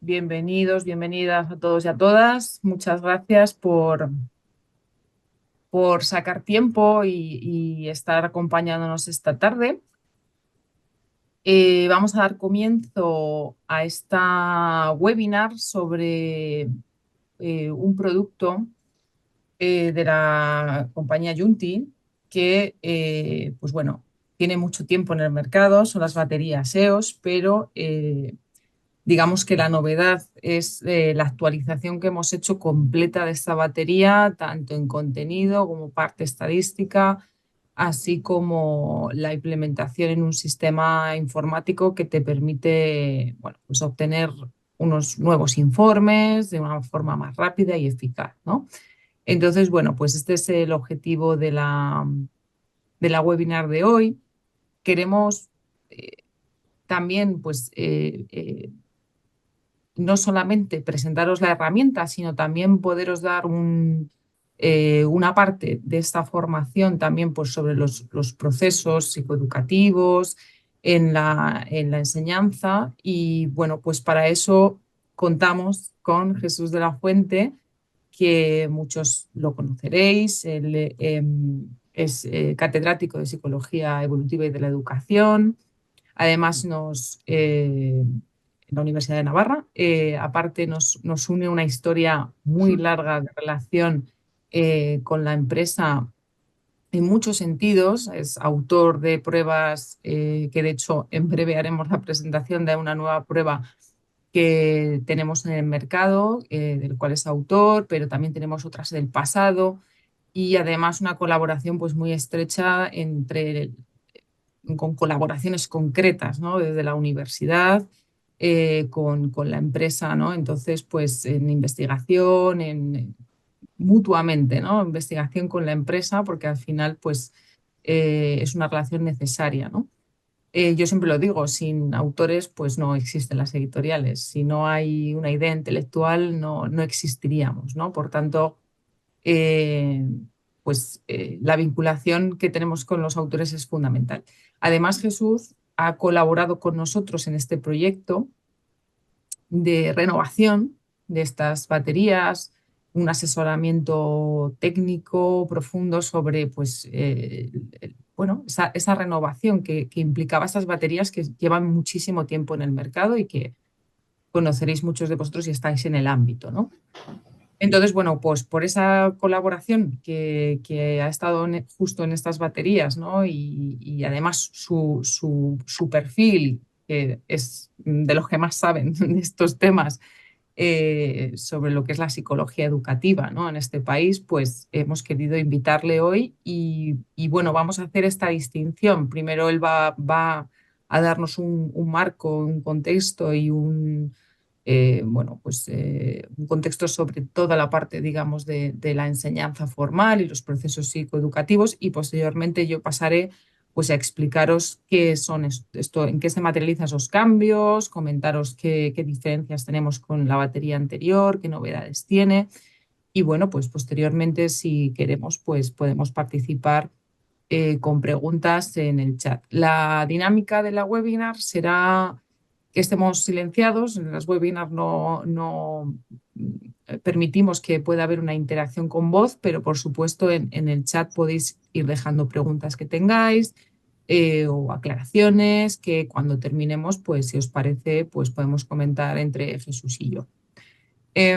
bienvenidos, bienvenidas a todos y a todas. Muchas gracias por sacar tiempo y estar acompañándonos esta tarde. Vamos a dar comienzo a esta webinar sobre un producto de la compañía Junti que, pues bueno, tiene mucho tiempo en el mercado, son las baterías EOS, pero digamos que la novedad es la actualización que hemos hecho completa de esta batería, tanto en contenido como parte estadística, así como la implementación en un sistema informático que te permite, bueno, pues obtener unos nuevos informes de una forma más rápida y eficaz, ¿no? Entonces, bueno, pues este es el objetivo de la webinar de hoy. Queremos también, pues, no solamente presentaros la herramienta, sino también poderos dar una parte de esta formación también pues, sobre los procesos psicoeducativos en la enseñanza. Y bueno, pues para eso contamos con Jesús de la Fuente, que muchos lo conoceréis. Él es catedrático de Psicología Evolutiva y de la Educación. Además, en la Universidad de Navarra, aparte nos une una historia muy larga de relación con la empresa en muchos sentidos. Es autor de pruebas que, de hecho, en breve haremos la presentación de una nueva prueba que tenemos en el mercado, del cual es autor, pero también tenemos otras del pasado y además una colaboración pues, muy estrecha con colaboraciones concretas, ¿no? Desde la universidad con la empresa, ¿no? Entonces, pues en investigación, mutuamente, ¿no? Investigación con la empresa, porque al final, pues es una relación necesaria, ¿no? Yo siempre lo digo, sin autores, pues no existen las editoriales. Si no hay una idea intelectual, no existiríamos, ¿no? Por tanto, la vinculación que tenemos con los autores es fundamental. Además, Jesús ha colaborado con nosotros en este proyecto de renovación de estas baterías, un asesoramiento técnico profundo sobre esa renovación que implicaba estas baterías que llevan muchísimo tiempo en el mercado y que conoceréis muchos de vosotros si estáis en el ámbito, ¿no? Entonces, bueno, pues por esa colaboración que ha estado justo en estas baterías, ¿no? Y además su perfil, que es de los que más saben de estos temas, sobre lo que es la psicología educativa, ¿no? En este país, pues hemos querido invitarle hoy y bueno, vamos a hacer esta distinción. Primero él va a darnos un marco, un contexto y un contexto sobre toda la parte, digamos, de la enseñanza formal y los procesos psicoeducativos, y posteriormente yo pasaré pues a explicaros qué son esto, en qué se materializan esos cambios, comentaros qué diferencias tenemos con la batería anterior, qué novedades tiene, y bueno, pues posteriormente, si queremos, pues podemos participar con preguntas en el chat. La dinámica de la webinar será que estemos silenciados. En las webinars no permitimos que pueda haber una interacción con voz, pero por supuesto en el chat podéis ir dejando preguntas que tengáis o aclaraciones que cuando terminemos, pues si os parece, pues podemos comentar entre Jesús y yo.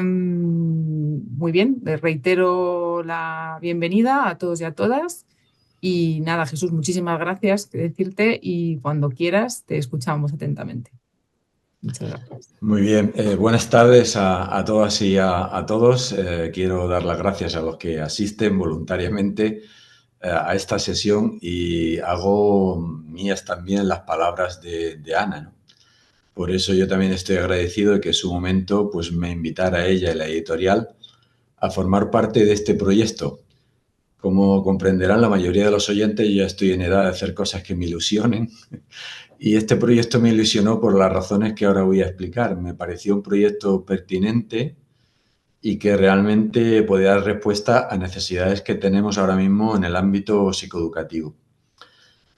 Muy bien, les reitero la bienvenida a todos y a todas. Y nada, Jesús, muchísimas gracias que decirte y cuando quieras te escuchamos atentamente. Muchas gracias. Muy bien, buenas tardes a todas y a todos. Quiero dar las gracias a los que asisten voluntariamente a esta sesión y hago mías también las palabras de Ana, ¿no? Por eso yo también estoy agradecido de que en su momento pues, me invitara ella y la editorial a formar parte de este proyecto. Como comprenderán la mayoría de los oyentes, yo ya estoy en edad de hacer cosas que me ilusionen. Y este proyecto me ilusionó por las razones que ahora voy a explicar. Me pareció un proyecto pertinente y que realmente podía dar respuesta a necesidades que tenemos ahora mismo en el ámbito psicoeducativo.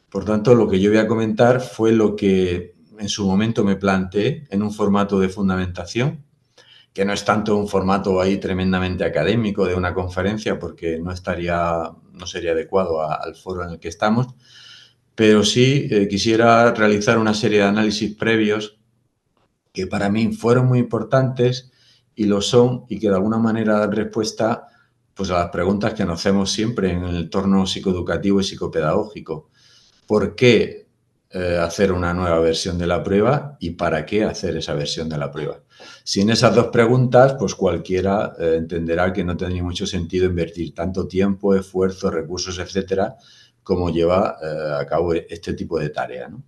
Por tanto, lo que yo voy a comentar fue lo que en su momento me planteé en un formato de fundamentación que no es tanto un formato ahí tremendamente académico de una conferencia, porque no sería adecuado al foro en el que estamos, pero sí quisiera realizar una serie de análisis previos que para mí fueron muy importantes y lo son, y que de alguna manera dan respuesta pues, a las preguntas que nos hacemos siempre en el entorno psicoeducativo y psicopedagógico. ¿Por qué hacer una nueva versión de la prueba y para qué hacer esa versión de la prueba? Sin esas dos preguntas, pues cualquiera entenderá que no tendría mucho sentido invertir tanto tiempo, esfuerzo, recursos, etcétera, como lleva a cabo este tipo de tarea, ¿no?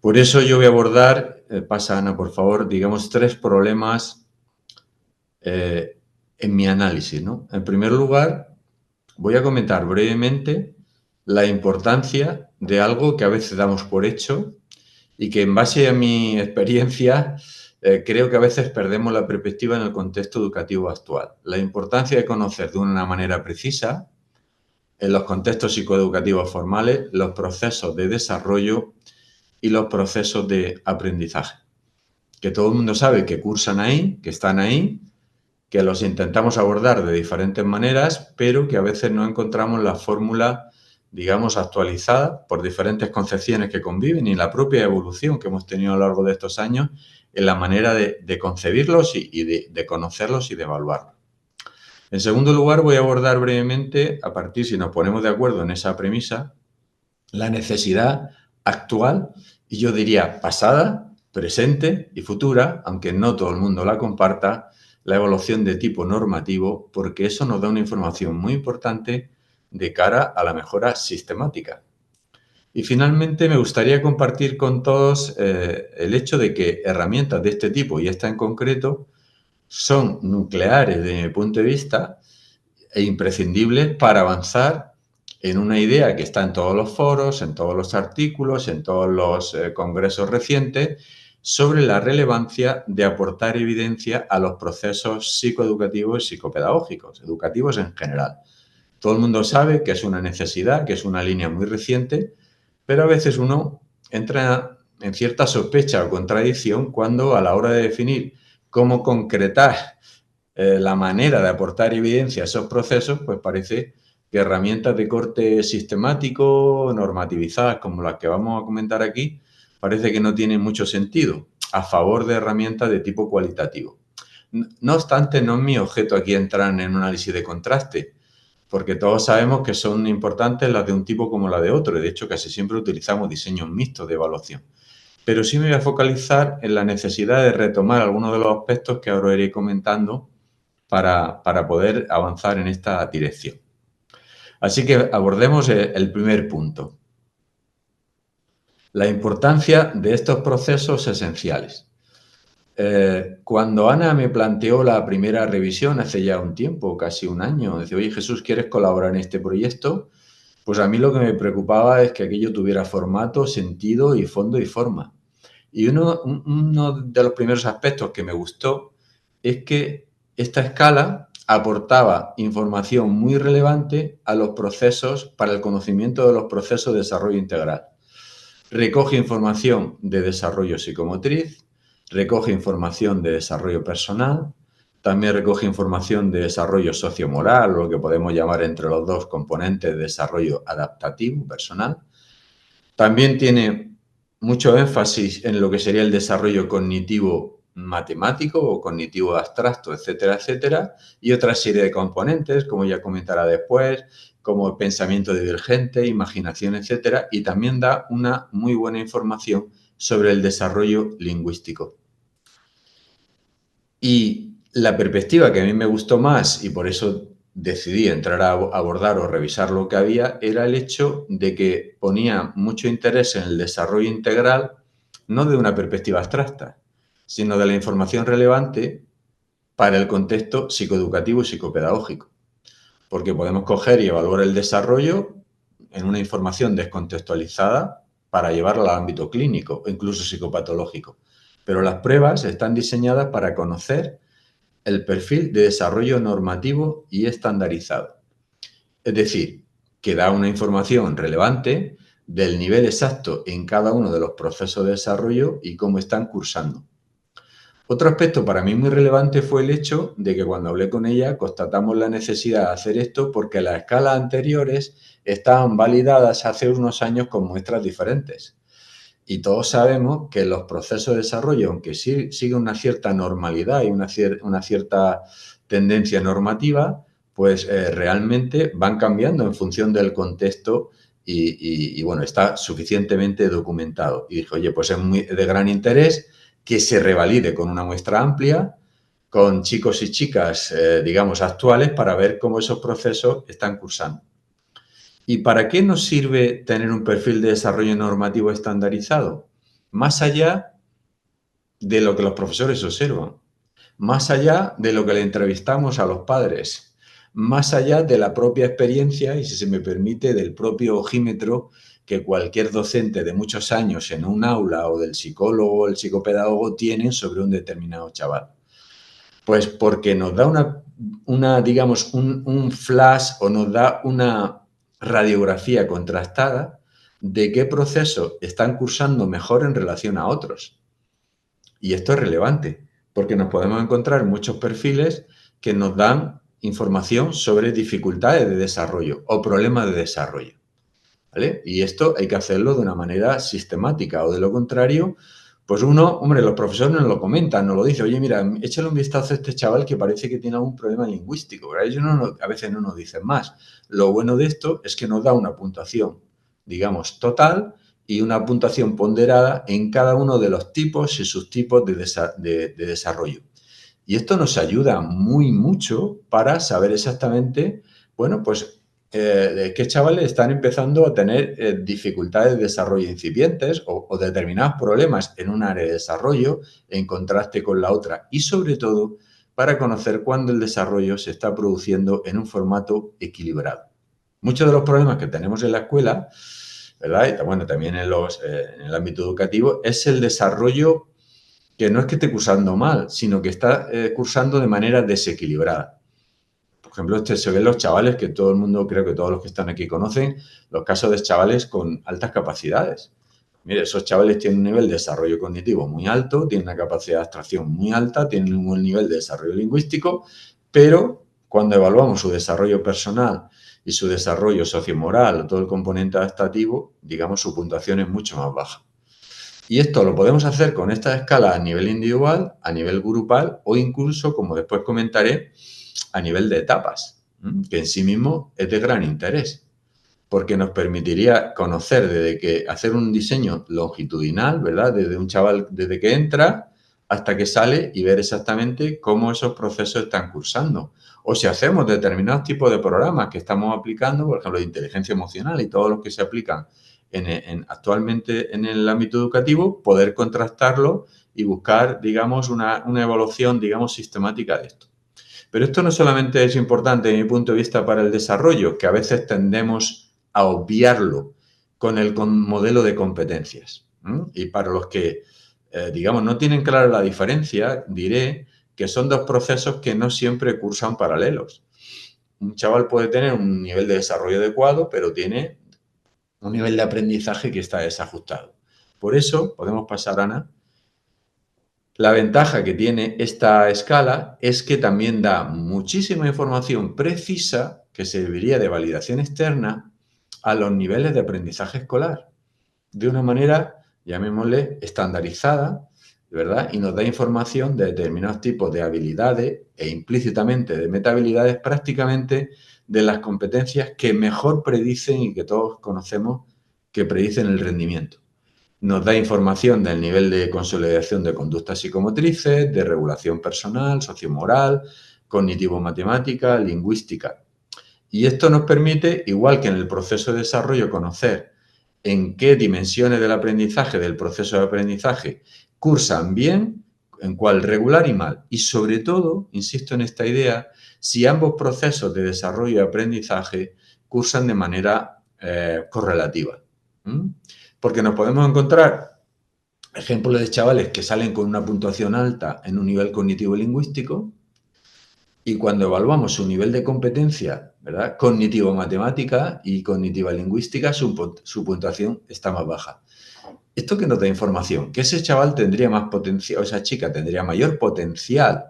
Por eso yo voy a abordar, pasa Ana, por favor, digamos, 3 problemas en mi análisis, ¿no? En primer lugar, voy a comentar brevemente la importancia de algo que a veces damos por hecho y que en base a mi experiencia creo que a veces perdemos la perspectiva en el contexto educativo actual. La importancia de conocer de una manera precisa, en los contextos psicoeducativos formales, los procesos de desarrollo y los procesos de aprendizaje, que todo el mundo sabe que cursan ahí, que están ahí, que los intentamos abordar de diferentes maneras, pero que a veces no encontramos la fórmula, digamos, actualizada por diferentes concepciones que conviven y la propia evolución que hemos tenido a lo largo de estos años en la manera de concebirlos y de conocerlos y de evaluarlos. En segundo lugar, voy a abordar brevemente, a partir, si nos ponemos de acuerdo en esa premisa, la necesidad actual, y yo diría pasada, presente y futura, aunque no todo el mundo la comparta, la evaluación de tipo normativo, porque eso nos da una información muy importante de cara a la mejora sistemática. Y finalmente me gustaría compartir con todos el hecho de que herramientas de este tipo, y esta en concreto, son nucleares desde mi punto de vista e imprescindibles para avanzar en una idea que está en todos los foros, en todos los artículos, en todos los congresos recientes, sobre la relevancia de aportar evidencia a los procesos psicoeducativos y psicopedagógicos, educativos en general. Todo el mundo sabe que es una necesidad, que es una línea muy reciente, pero a veces uno entra en cierta sospecha o contradicción cuando a la hora de definir cómo concretar la manera de aportar evidencia a esos procesos, pues parece que herramientas de corte sistemático, normativizadas como las que vamos a comentar aquí, parece que no tienen mucho sentido a favor de herramientas de tipo cualitativo. No obstante, no es mi objeto aquí entrar en un análisis de contraste, porque todos sabemos que son importantes las de un tipo como la de otro, y de hecho casi siempre utilizamos diseños mixtos de evaluación. Pero sí me voy a focalizar en la necesidad de retomar algunos de los aspectos que ahora iré comentando para poder avanzar en esta dirección. Así que abordemos el primer punto. La importancia de estos procesos esenciales. Cuando Ana me planteó la primera revisión hace ya un tiempo, casi un año, dice, oye Jesús, ¿quieres colaborar en este proyecto? Pues a mí lo que me preocupaba es que aquello tuviera formato, sentido y fondo y forma. Y uno de los primeros aspectos que me gustó es que esta escala aportaba información muy relevante a los procesos para el conocimiento de los procesos de desarrollo integral. Recoge información de desarrollo psicomotriz, recoge información de desarrollo personal, también recoge información de desarrollo sociomoral, lo que podemos llamar entre los dos componentes de desarrollo adaptativo personal. También tiene mucho énfasis en lo que sería el desarrollo cognitivo matemático o cognitivo abstracto, etcétera, etcétera, y otra serie de componentes, como ya comentará después, como pensamiento divergente, imaginación, etcétera, y también da una muy buena información sobre el desarrollo lingüístico. Y la perspectiva que a mí me gustó más, y por eso decidí entrar a abordar o revisar lo que había, era el hecho de que ponía mucho interés en el desarrollo integral, no de una perspectiva abstracta, sino de la información relevante para el contexto psicoeducativo y psicopedagógico. Porque podemos coger y evaluar el desarrollo en una información descontextualizada para llevarla al ámbito clínico o incluso psicopatológico. Pero las pruebas están diseñadas para conocer el perfil de desarrollo normativo y estandarizado. Es decir, que da una información relevante del nivel exacto en cada uno de los procesos de desarrollo y cómo están cursando. Otro aspecto para mí muy relevante fue el hecho de que cuando hablé con ella constatamos la necesidad de hacer esto porque las escalas anteriores estaban validadas hace unos años con muestras diferentes. Y todos sabemos que los procesos de desarrollo, aunque sigue una cierta normalidad y una cierta tendencia normativa, pues realmente van cambiando en función del contexto y, bueno, está suficientemente documentado. Y dije, oye, pues es de gran interés que se revalide con una muestra amplia, con chicos y chicas, digamos, actuales, para ver cómo esos procesos están cursando. ¿Y para qué nos sirve tener un perfil de desarrollo normativo estandarizado? Más allá de lo que los profesores observan, más allá de lo que le entrevistamos a los padres, más allá de la propia experiencia y, si se me permite, del propio ojímetro que cualquier docente de muchos años en un aula o del psicólogo o el psicopedagogo tienen sobre un determinado chaval. Pues porque nos da digamos, un flash o nos da una radiografía contrastada de qué procesos están cursando mejor en relación a otros. Y esto es relevante, porque nos podemos encontrar muchos perfiles que nos dan información sobre dificultades de desarrollo o problemas de desarrollo, ¿vale? Y esto hay que hacerlo de una manera sistemática, o de lo contrario, pues hombre, los profesores nos lo comentan, nos lo dicen, oye, mira, échale un vistazo a este chaval que parece que tiene algún problema lingüístico, ¿verdad? Ellos a veces no nos dicen más. Lo bueno de esto es que nos da una puntuación, digamos, total y una puntuación ponderada en cada uno de los tipos y subtipos de desarrollo. Y esto nos ayuda mucho para saber exactamente, bueno, pues qué chavales están empezando a tener dificultades de desarrollo incipientes o determinados problemas en un área de desarrollo en contraste con la otra. Y sobre todo, para conocer cuándo el desarrollo se está produciendo en un formato equilibrado. Muchos de los problemas que tenemos en la escuela, ¿verdad? Y bueno, también en el ámbito educativo, es el desarrollo que no es que esté cursando mal, sino que está cursando de manera desequilibrada. Por ejemplo, se ven los chavales que todo el mundo, creo que todos los que están aquí conocen, los casos de chavales con altas capacidades. Mire, esos chavales tienen un nivel de desarrollo cognitivo muy alto, tienen una capacidad de abstracción muy alta, tienen un buen nivel de desarrollo lingüístico, pero cuando evaluamos su desarrollo personal y su desarrollo sociomoral, todo el componente adaptativo, digamos, su puntuación es mucho más baja. Y esto lo podemos hacer con esta escala a nivel individual, a nivel grupal o incluso, como después comentaré, a nivel de etapas, que en sí mismo es de gran interés, porque nos permitiría conocer desde que hacer un diseño longitudinal, ¿verdad? Desde un chaval, desde que entra hasta que sale y ver exactamente cómo esos procesos están cursando. O si hacemos determinados tipos de programas que estamos aplicando, por ejemplo, de inteligencia emocional y todos los que se aplican actualmente en el ámbito educativo, poder contrastarlo y buscar, digamos, una evaluación, digamos, sistemática de esto. Pero esto no solamente es importante desde mi punto de vista para el desarrollo, que a veces tendemos a obviarlo con el modelo de competencias. Y para los que, digamos, no tienen clara la diferencia, diré que son dos procesos que no siempre cursan paralelos. Un chaval puede tener un nivel de desarrollo adecuado, pero tiene un nivel de aprendizaje que está desajustado. Por eso, podemos pasar, Ana. La ventaja que tiene esta escala es que también da muchísima información precisa que serviría de validación externa a los niveles de aprendizaje escolar, de una manera, llamémosle, estandarizada, ¿verdad? Y nos da información de determinados tipos de habilidades e implícitamente de metahabilidades, prácticamente de las competencias que mejor predicen y que todos conocemos que predicen el rendimiento. Nos da información del nivel de consolidación de conductas psicomotrices, de regulación personal, sociomoral, cognitivo-matemática, lingüística. Y esto nos permite, igual que en el proceso de desarrollo, conocer en qué dimensiones del aprendizaje, del proceso de aprendizaje, cursan bien, en cuál regular y mal. Y sobre todo, insisto en esta idea, si ambos procesos de desarrollo y aprendizaje cursan de manera correlativa. Porque nos podemos encontrar ejemplos de chavales que salen con una puntuación alta en un nivel cognitivo-lingüístico y cuando evaluamos su nivel de competencia, ¿verdad?, cognitivo-matemática y cognitiva-lingüística, su puntuación está más baja. ¿Esto qué nos da información? Que ese chaval tendría más potencial, o esa chica tendría mayor potencial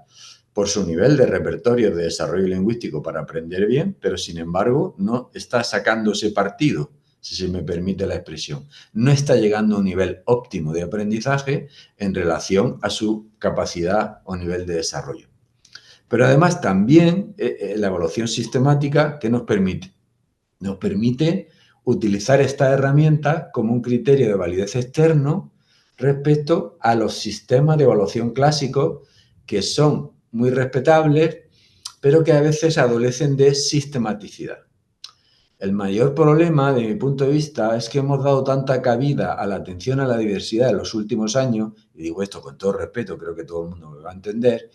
por su nivel de repertorio de desarrollo lingüístico para aprender bien, pero sin embargo no está sacando ese partido, si se me permite la expresión. No está llegando a un nivel óptimo de aprendizaje en relación a su capacidad o nivel de desarrollo. Pero además también la evaluación sistemática, ¿qué nos permite? Nos permite utilizar esta herramienta como un criterio de validez externo respecto a los sistemas de evaluación clásicos que son muy respetables, pero que a veces adolecen de sistematicidad. El mayor problema, de mi punto de vista, es que hemos dado tanta cabida a la atención a la diversidad en los últimos años, y digo esto con todo respeto, creo que todo el mundo me va a entender,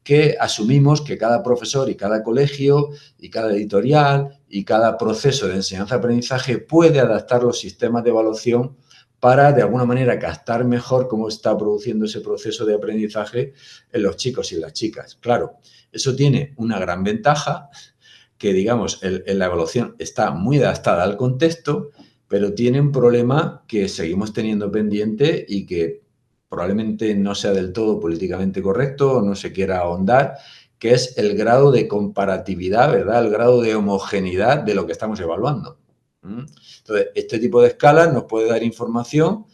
que asumimos que cada profesor y cada colegio y cada editorial y cada proceso de enseñanza-aprendizaje puede adaptar los sistemas de evaluación para, de alguna manera, captar mejor cómo está produciendo ese proceso de aprendizaje en los chicos y las chicas. Claro, eso tiene una gran ventaja, que, digamos, la evaluación está muy adaptada al contexto, pero tiene un problema que seguimos teniendo pendiente y que probablemente no sea del todo políticamente correcto o no se quiera ahondar, que es el grado de comparatividad, ¿verdad? El grado de homogeneidad de lo que estamos evaluando. Entonces, este tipo de escalas nos puede dar información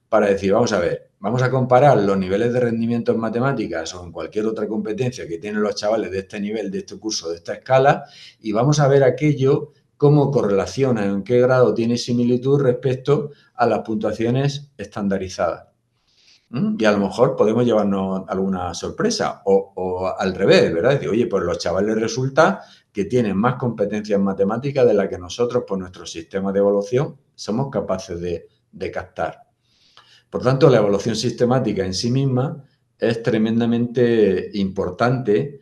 para decir, vamos a ver, vamos a comparar los niveles de rendimiento en matemáticas o en cualquier otra competencia que tienen los chavales de este nivel, de este curso, de esta escala, y vamos a ver aquello cómo correlaciona, en qué grado tiene similitud respecto a las puntuaciones estandarizadas. Y a lo mejor podemos llevarnos alguna sorpresa o al revés, ¿verdad? Decir, oye, pues los chavales resulta que tienen más competencias en matemáticas de las que nosotros, por nuestro sistema de evaluación, somos capaces de captar. Por tanto, la evaluación sistemática en sí misma es tremendamente importante,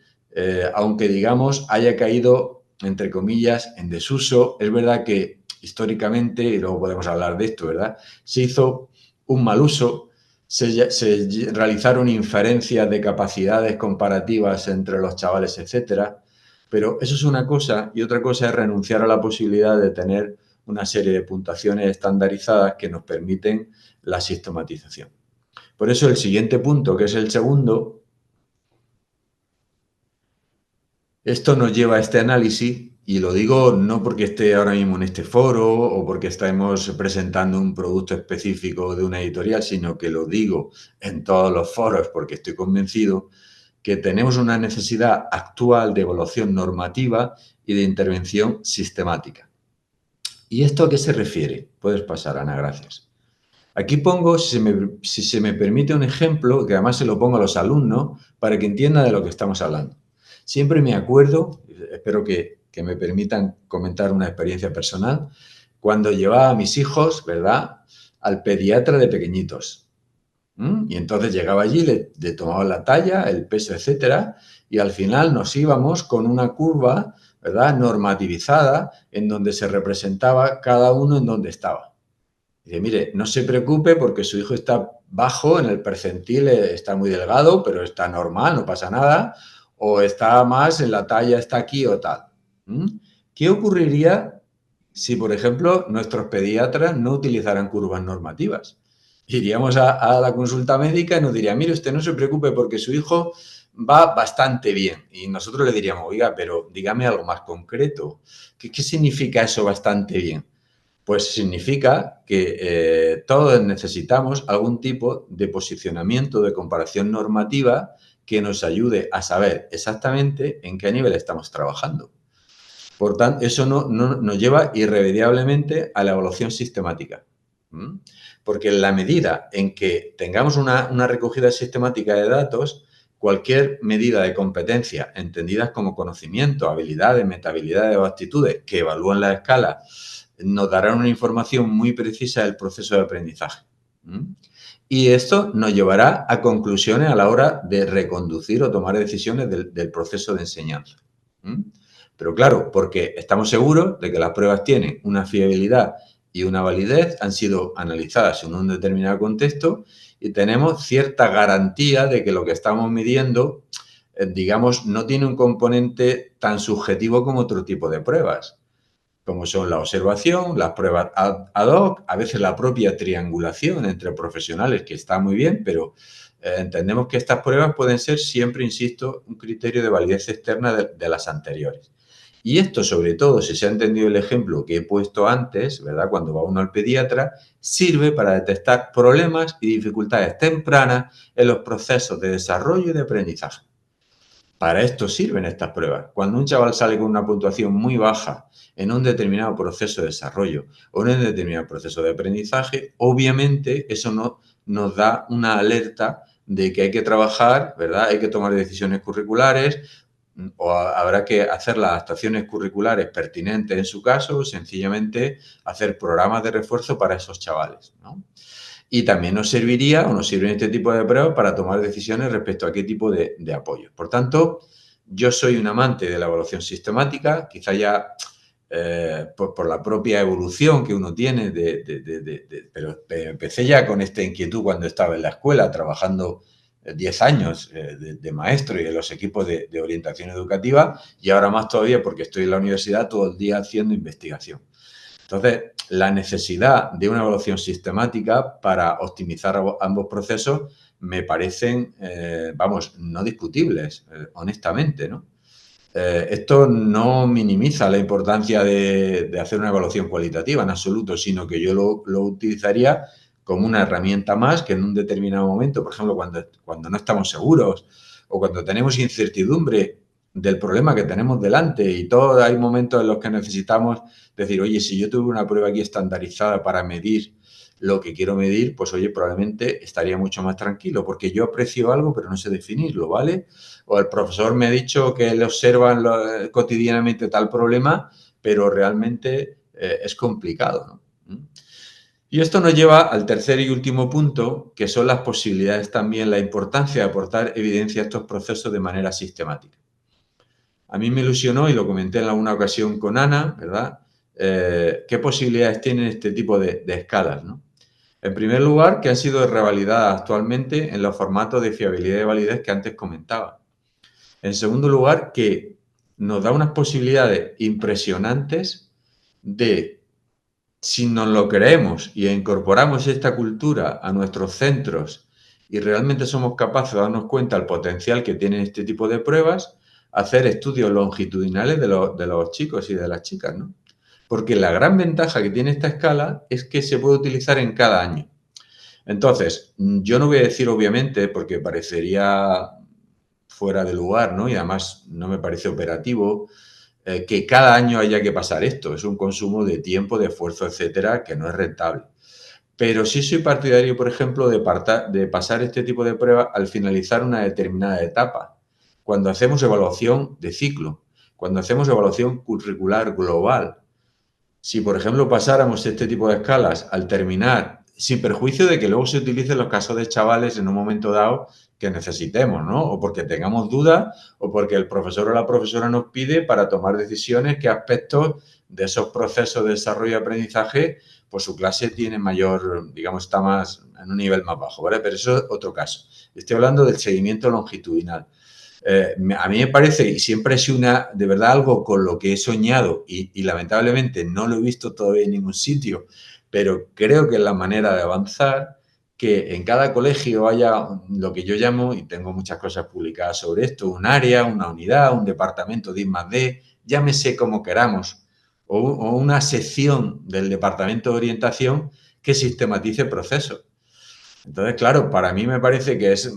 aunque, digamos, haya caído, entre comillas, en desuso. Es verdad que históricamente, y luego podemos hablar de esto, ¿verdad?, se hizo un mal uso, se realizaron inferencias de capacidades comparativas entre los chavales, etcétera, pero eso es una cosa, y otra cosa es renunciar a la posibilidad de tener una serie de puntuaciones estandarizadas que nos permiten la sistematización. Por eso el siguiente punto, que es el segundo, esto nos lleva a este análisis, y lo digo no porque esté ahora mismo en este foro o porque estemos presentando un producto específico de una editorial, sino que lo digo en todos los foros porque estoy convencido que tenemos una necesidad actual de evaluación normativa y de intervención sistemática. ¿Y esto a qué se refiere? Puedes pasar, Ana, gracias. Aquí pongo, si se me permite, un ejemplo, que además se lo pongo a los alumnos, para que entiendan de lo que estamos hablando. Siempre me acuerdo, espero que me permitan comentar una experiencia personal, cuando llevaba a mis hijos, ¿verdad?, al pediatra de pequeñitos. Y entonces llegaba allí, le tomaba la talla, el peso, etcétera, y al final nos íbamos con una curva, ¿verdad?, normativizada, en donde se representaba cada uno en donde estaba. Dice, mire, no se preocupe porque su hijo está bajo en el percentil, está muy delgado, pero está normal, no pasa nada, o está más en la talla, está aquí o tal. ¿Qué ocurriría si, por ejemplo, nuestros pediatras no utilizaran curvas normativas? Iríamos a la consulta médica y nos diría, mire, usted no se preocupe porque su hijo va bastante bien. Y nosotros le diríamos, oiga, pero dígame algo más concreto. ¿Qué significa eso bastante bien? Pues significa que todos necesitamos algún tipo de posicionamiento, de comparación normativa que nos ayude a saber exactamente en qué nivel estamos trabajando. Por tanto, eso nos lleva irremediablemente a la evaluación sistemática. Porque en la medida en que tengamos una recogida sistemática de datos, cualquier medida de competencia, entendidas como conocimiento, habilidades, metahabilidades o actitudes que evalúan la escala, nos darán una información muy precisa del proceso de aprendizaje. Y esto nos llevará a conclusiones a la hora de reconducir o tomar decisiones del proceso de enseñanza. Pero claro, porque estamos seguros de que las pruebas tienen una fiabilidad y una validez, han sido analizadas en un determinado contexto y tenemos cierta garantía de que lo que estamos midiendo, digamos, no tiene un componente tan subjetivo como otro tipo de pruebas. como son la observación, las pruebas ad hoc, a veces la propia triangulación entre profesionales, que está muy bien, pero entendemos que estas pruebas pueden ser siempre, insisto, un criterio de validez externa de las anteriores. Y esto, sobre todo, si se ha entendido el ejemplo que he puesto antes, ¿verdad? Cuando va uno al pediatra, sirve para detectar problemas y dificultades tempranas en los procesos de desarrollo y de aprendizaje. Para esto sirven estas pruebas. Cuando un chaval sale con una puntuación muy baja en un determinado proceso de desarrollo o en un determinado proceso de aprendizaje, obviamente eso nos da una alerta de que hay que trabajar, ¿verdad? Hay que tomar decisiones curriculares o habrá que hacer las adaptaciones curriculares pertinentes en su caso o sencillamente hacer programas de refuerzo para esos chavales, ¿no? Y también nos serviría o nos sirven este tipo de pruebas para tomar decisiones respecto a qué tipo de apoyo. Por tanto, yo soy un amante de la evaluación sistemática, quizá ya por la propia evolución que uno tiene, pero empecé ya con esta inquietud cuando estaba en la escuela, trabajando 10 años de maestro y en los equipos de orientación educativa, y ahora más todavía porque estoy en la universidad todo el día haciendo investigación. Entonces, la necesidad de una evaluación sistemática para optimizar ambos procesos me parecen, no discutibles, honestamente, ¿no? Esto no minimiza la importancia de hacer una evaluación cualitativa en absoluto, sino que yo lo utilizaría como una herramienta más que en un determinado momento, por ejemplo, cuando no estamos seguros o cuando tenemos incertidumbre del problema que tenemos delante y todos hay momentos en los que necesitamos decir, oye, si yo tuve una prueba aquí estandarizada para medir lo que quiero medir, pues oye, probablemente estaría mucho más tranquilo porque yo aprecio algo pero no sé definirlo, ¿vale? O el profesor me ha dicho que le observan cotidianamente tal problema, pero realmente es complicado, ¿no? Y esto nos lleva al tercer y último punto, que son las posibilidades también, la importancia de aportar evidencia a estos procesos de manera sistemática. A mí me ilusionó, y lo comenté en alguna ocasión con Ana, ¿verdad? ¿Qué posibilidades tienen este tipo de escalas, ¿no? En primer lugar, que han sido revalidadas actualmente en los formatos de fiabilidad y validez que antes comentaba. En segundo lugar, que nos da unas posibilidades impresionantes de, si nos lo creemos y incorporamos esta cultura a nuestros centros y realmente somos capaces de darnos cuenta del potencial que tienen este tipo de pruebas, hacer estudios longitudinales de los chicos y de las chicas, ¿no? Porque la gran ventaja que tiene esta escala es que se puede utilizar en cada año. Entonces, yo no voy a decir obviamente, porque parecería fuera de lugar, ¿no? Y además no me parece operativo que cada año haya que pasar esto. Es un consumo de tiempo, de esfuerzo, etcétera, que no es rentable. Pero sí soy partidario, por ejemplo, de pasar este tipo de pruebas al finalizar una determinada etapa. Cuando hacemos evaluación de ciclo, cuando hacemos evaluación curricular global. Si, por ejemplo, pasáramos este tipo de escalas al terminar, sin perjuicio de que luego se utilicen los casos de chavales en un momento dado que necesitemos, ¿no? O porque tengamos dudas o porque el profesor o la profesora nos pide para tomar decisiones qué aspectos de esos procesos de desarrollo y aprendizaje, pues su clase tiene mayor, digamos, está más en un nivel más bajo, ¿vale? Pero eso es otro caso. Estoy hablando del seguimiento longitudinal. A mí me parece, y siempre es de verdad algo con lo que he soñado y lamentablemente no lo he visto todavía en ningún sitio, pero creo que es la manera de avanzar, que en cada colegio haya lo que yo llamo, y tengo muchas cosas publicadas sobre esto, un área, una unidad, un departamento de I+D, llámese como queramos, o una sección del departamento de orientación que sistematice procesos. Entonces, claro, para mí me parece que es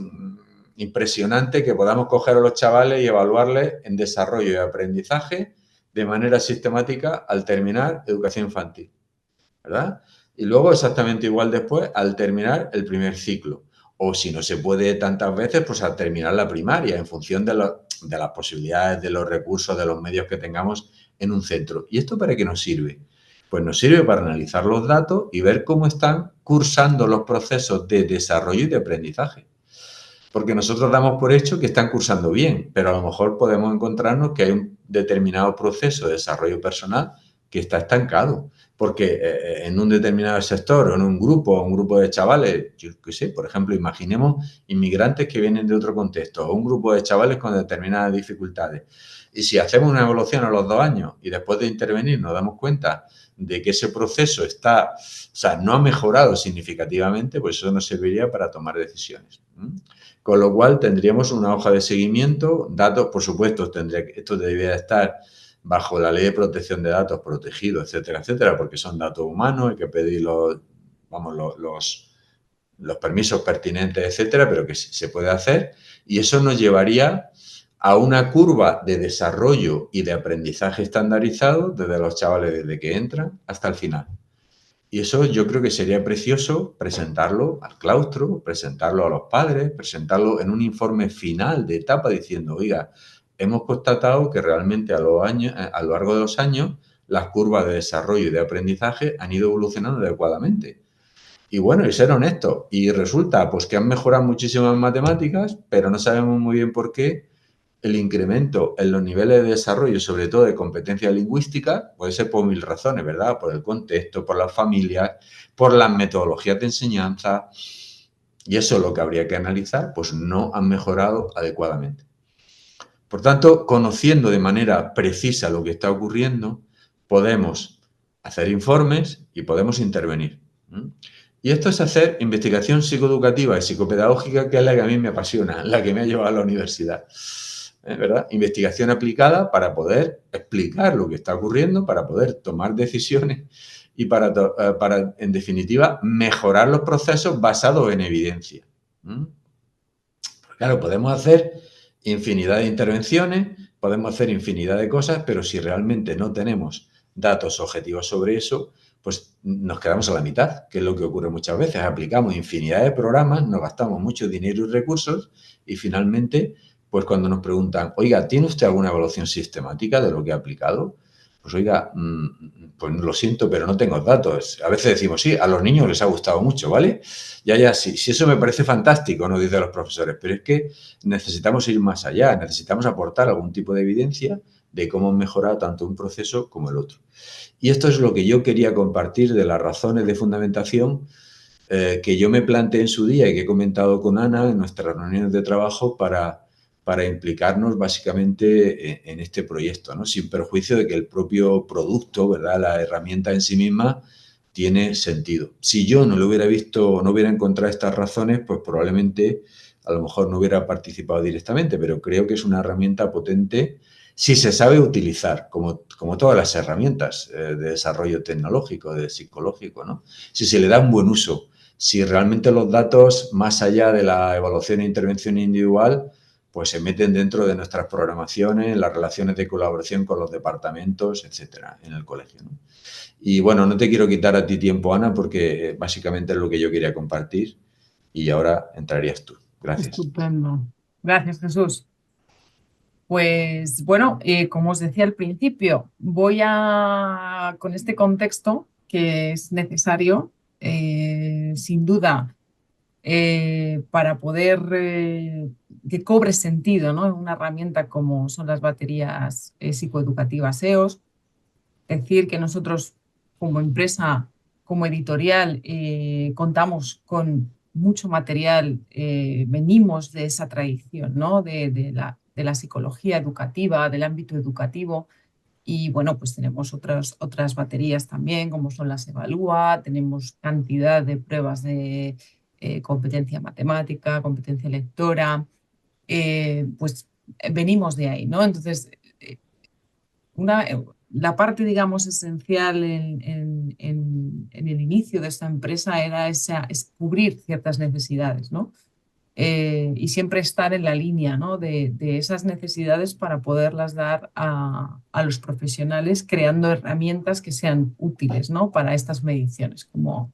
impresionante que podamos coger a los chavales y evaluarles en desarrollo y aprendizaje de manera sistemática al terminar educación infantil, ¿verdad? Y luego exactamente igual después al terminar el primer ciclo. O si no se puede tantas veces, pues al terminar la primaria, en función de las posibilidades, de los recursos, de los medios que tengamos en un centro. ¿Y esto para qué nos sirve? Pues nos sirve para analizar los datos y ver cómo están cursando los procesos de desarrollo y de aprendizaje. Porque nosotros damos por hecho que están cursando bien, pero a lo mejor podemos encontrarnos que hay un determinado proceso de desarrollo personal que está estancado. porque en un determinado sector o en un grupo de chavales, yo qué sé, por ejemplo, imaginemos inmigrantes que vienen de otro contexto o un grupo de chavales con determinadas dificultades. Y si hacemos una evaluación a los 2 años y después de intervenir nos damos cuenta de que ese proceso no ha mejorado significativamente, pues eso nos serviría para tomar decisiones. Con lo cual tendríamos una hoja de seguimiento, datos, por supuesto, esto debería estar bajo la ley de protección de datos protegidos, etcétera, etcétera, porque son datos humanos, hay que pedir los permisos pertinentes, etcétera, pero que se puede hacer, y eso nos llevaría a una curva de desarrollo y de aprendizaje estandarizado desde los chavales desde que entran hasta el final. Y eso yo creo que sería precioso presentarlo al claustro, presentarlo a los padres, presentarlo en un informe final de etapa diciendo, oiga, hemos constatado que realmente a lo largo de los años las curvas de desarrollo y de aprendizaje han ido evolucionando adecuadamente. Y bueno, y ser honesto. Y resulta pues que han mejorado muchísimo en matemáticas, pero no sabemos muy bien por qué el incremento en los niveles de desarrollo, sobre todo de competencia lingüística, puede ser por 1000 razones, ¿verdad? Por el contexto, por las familias, por las metodologías de enseñanza. Y eso es lo que habría que analizar, pues no han mejorado adecuadamente. Por tanto, conociendo de manera precisa lo que está ocurriendo, podemos hacer informes y podemos intervenir. Y esto es hacer investigación psicoeducativa y psicopedagógica, que es la que a mí me apasiona, la que me ha llevado a la universidad. ¿Verdad? Investigación aplicada para poder explicar lo que está ocurriendo, para poder tomar decisiones y para en definitiva, mejorar los procesos basados en evidencia. Claro, podemos hacer infinidad de intervenciones, podemos hacer infinidad de cosas, pero si realmente no tenemos datos objetivos sobre eso, pues nos quedamos a la mitad, que es lo que ocurre muchas veces. Aplicamos infinidad de programas, nos gastamos mucho dinero y recursos y finalmente, pues cuando nos preguntan, oiga, ¿tiene usted alguna evaluación sistemática de lo que ha aplicado? Pues oiga, pues lo siento, pero no tengo datos. A veces decimos, sí, a los niños les ha gustado mucho, ¿vale? Ya, sí, eso me parece fantástico, nos dicen los profesores, pero es que necesitamos ir más allá, necesitamos aportar algún tipo de evidencia de cómo han mejorado tanto un proceso como el otro. Y esto es lo que yo quería compartir de las razones de fundamentación que yo me planteé en su día y que he comentado con Ana en nuestras reuniones de trabajo para implicarnos básicamente en este proyecto, ¿no? Sin perjuicio de que el propio producto, ¿verdad?, la herramienta en sí misma, tiene sentido. Si yo no lo hubiera visto, no hubiera encontrado estas razones, pues probablemente a lo mejor no hubiera participado directamente, pero creo que es una herramienta potente si se sabe utilizar, como todas las herramientas de desarrollo tecnológico, de psicológico, ¿no? Si se le da un buen uso, si realmente los datos, más allá de la evaluación e intervención individual, pues se meten dentro de nuestras programaciones, las relaciones de colaboración con los departamentos, etcétera, en el colegio, ¿no? Y bueno, no te quiero quitar a ti tiempo, Ana, porque básicamente es lo que yo quería compartir y ahora entrarías tú. Gracias. Estupendo. Gracias, Jesús. Pues bueno, como os decía al principio, con este contexto que es necesario, sin duda, para poder que cobre sentido, ¿no?, en una herramienta como son las baterías psicoeducativas EOS. Decir que nosotros como empresa, como editorial, contamos con mucho material, venimos de esa tradición, ¿no?, de la psicología educativa, del ámbito educativo. Y bueno, pues tenemos otras baterías también, como son las Evalúa, tenemos cantidad de pruebas de competencia matemática, competencia lectora, pues venimos de ahí, ¿no? Entonces, una, la parte, digamos, esencial en el inicio de esta empresa era es cubrir ciertas necesidades, ¿no? Y siempre estar en la línea, ¿no?, de esas necesidades para poderlas dar a los profesionales, creando herramientas que sean útiles, ¿no?, para estas mediciones, como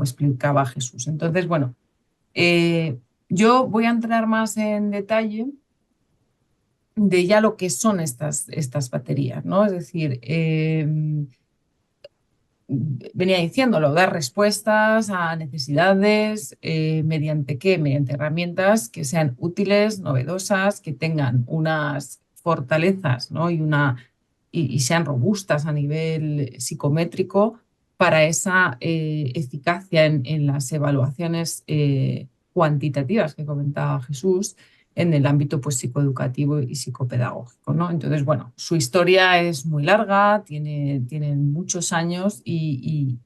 explicaba Jesús. Entonces, bueno, yo voy a entrar más en detalle de ya lo que son estas baterías, ¿no? Es decir, venía diciéndolo, dar respuestas a necesidades, ¿mediante qué? Mediante herramientas que sean útiles, novedosas, que tengan unas fortalezas, ¿no?, y sean robustas a nivel psicométrico, para esa eficacia en las evaluaciones cuantitativas que comentaba Jesús en el ámbito pues, psicoeducativo y psicopedagógico, ¿no? Entonces, bueno, su historia es muy larga, tiene muchos años y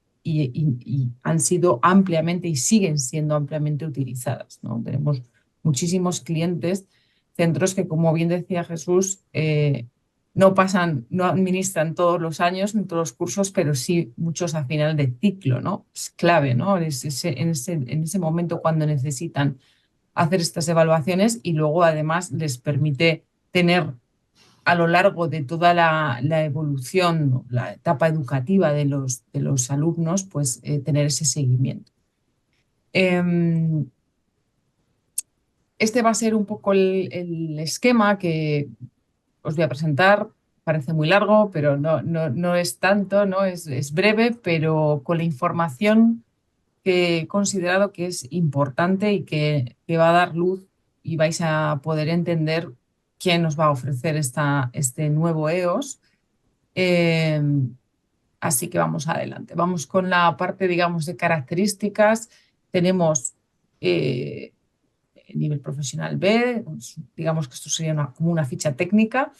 han sido ampliamente y siguen siendo ampliamente utilizadas, ¿no? Tenemos muchísimos clientes, centros que, como bien decía Jesús, no administran todos los años, en todos los cursos, pero sí muchos a final de ciclo, ¿no? Es clave, ¿no? En ese momento cuando necesitan hacer estas evaluaciones y luego además les permite tener a lo largo de toda la evolución, la etapa educativa de los alumnos, pues tener ese seguimiento. Este va a ser un poco el esquema que os voy a presentar. Parece muy largo, pero no es tanto, ¿no? Es breve, pero con la información que he considerado que es importante y que va a dar luz y vais a poder entender quién nos va a ofrecer este nuevo EOS. Eh, Así que vamos adelante. Vamos con la parte, digamos, de características. Tenemos nivel profesional B, pues, digamos que esto sería como una ficha técnica.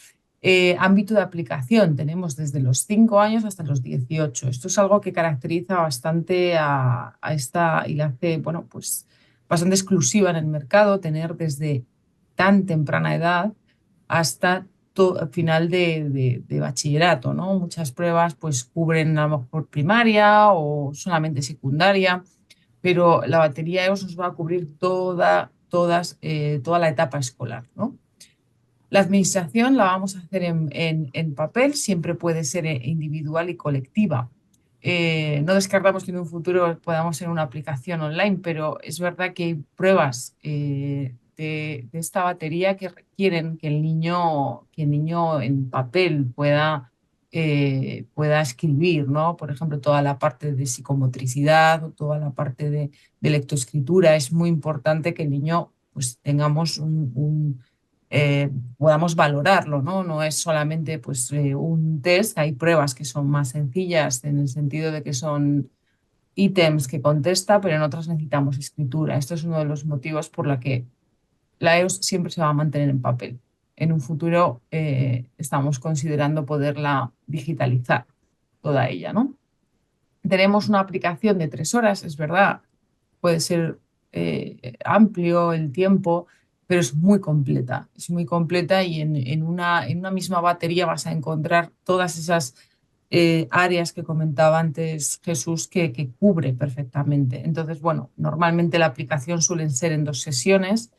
Ámbito de aplicación, tenemos desde los 5 años hasta los 18. Esto es algo que caracteriza bastante a esta y la hace, bueno, pues bastante exclusiva en el mercado, tener desde tan temprana edad hasta final de bachillerato, ¿no? Muchas pruebas pues cubren a lo mejor primaria o solamente secundaria, pero la batería EOS nos va a cubrir toda la etapa escolar, ¿no? La administración la vamos a hacer en papel, siempre puede ser individual y colectiva. No descartamos que en un futuro podamos hacer una aplicación online, pero es verdad que hay pruebas de esta batería que requieren que el niño en papel pueda escribir, ¿no? Por ejemplo, toda la parte de psicomotricidad o toda la parte de lectoescritura. Es muy importante que el niño pues tengamos podamos valorarlo, ¿no? No es solamente pues, un test, hay pruebas que son más sencillas en el sentido de que son ítems que contesta, pero en otras necesitamos escritura. Esto es uno de los motivos por la que la EOS siempre se va a mantener en papel. En un futuro estamos considerando poderla digitalizar toda ella, ¿no? Tenemos una aplicación de 3 horas, es verdad, puede ser amplio el tiempo, pero es muy completa y en una misma batería vas a encontrar todas esas áreas que comentaba antes Jesús que cubre perfectamente. Entonces, bueno, normalmente la aplicación suelen ser en 2 sesiones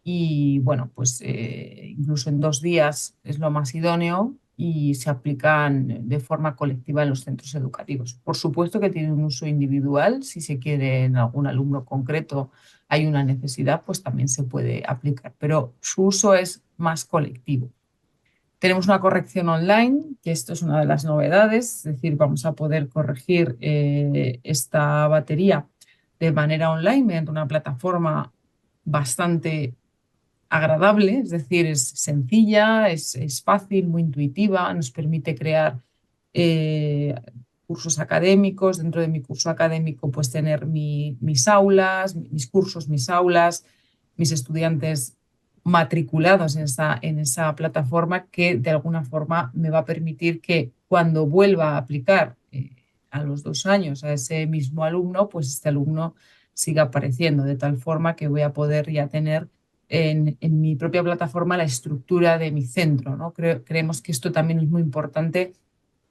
y bueno, pues incluso en 2 días es lo más idóneo y se aplican de forma colectiva en los centros educativos. Por supuesto que tiene un uso individual, si se quiere en algún alumno concreto hay una necesidad, pues también se puede aplicar, pero su uso es más colectivo. Tenemos una corrección online, que esto es una de las novedades, es decir, vamos a poder corregir esta batería de manera online mediante una plataforma bastante agradable, es decir, es sencilla, es fácil, muy intuitiva, nos permite crear eh, cursos académicos. Dentro de mi curso académico, pues tener mis aulas, mis cursos, mis aulas, mis estudiantes matriculados en esa plataforma que de alguna forma me va a permitir que cuando vuelva a aplicar a los 2 años a ese mismo alumno, pues este alumno siga apareciendo de tal forma que voy a poder ya tener en mi propia plataforma la estructura de mi centro, ¿no? Creemos que esto también es muy importante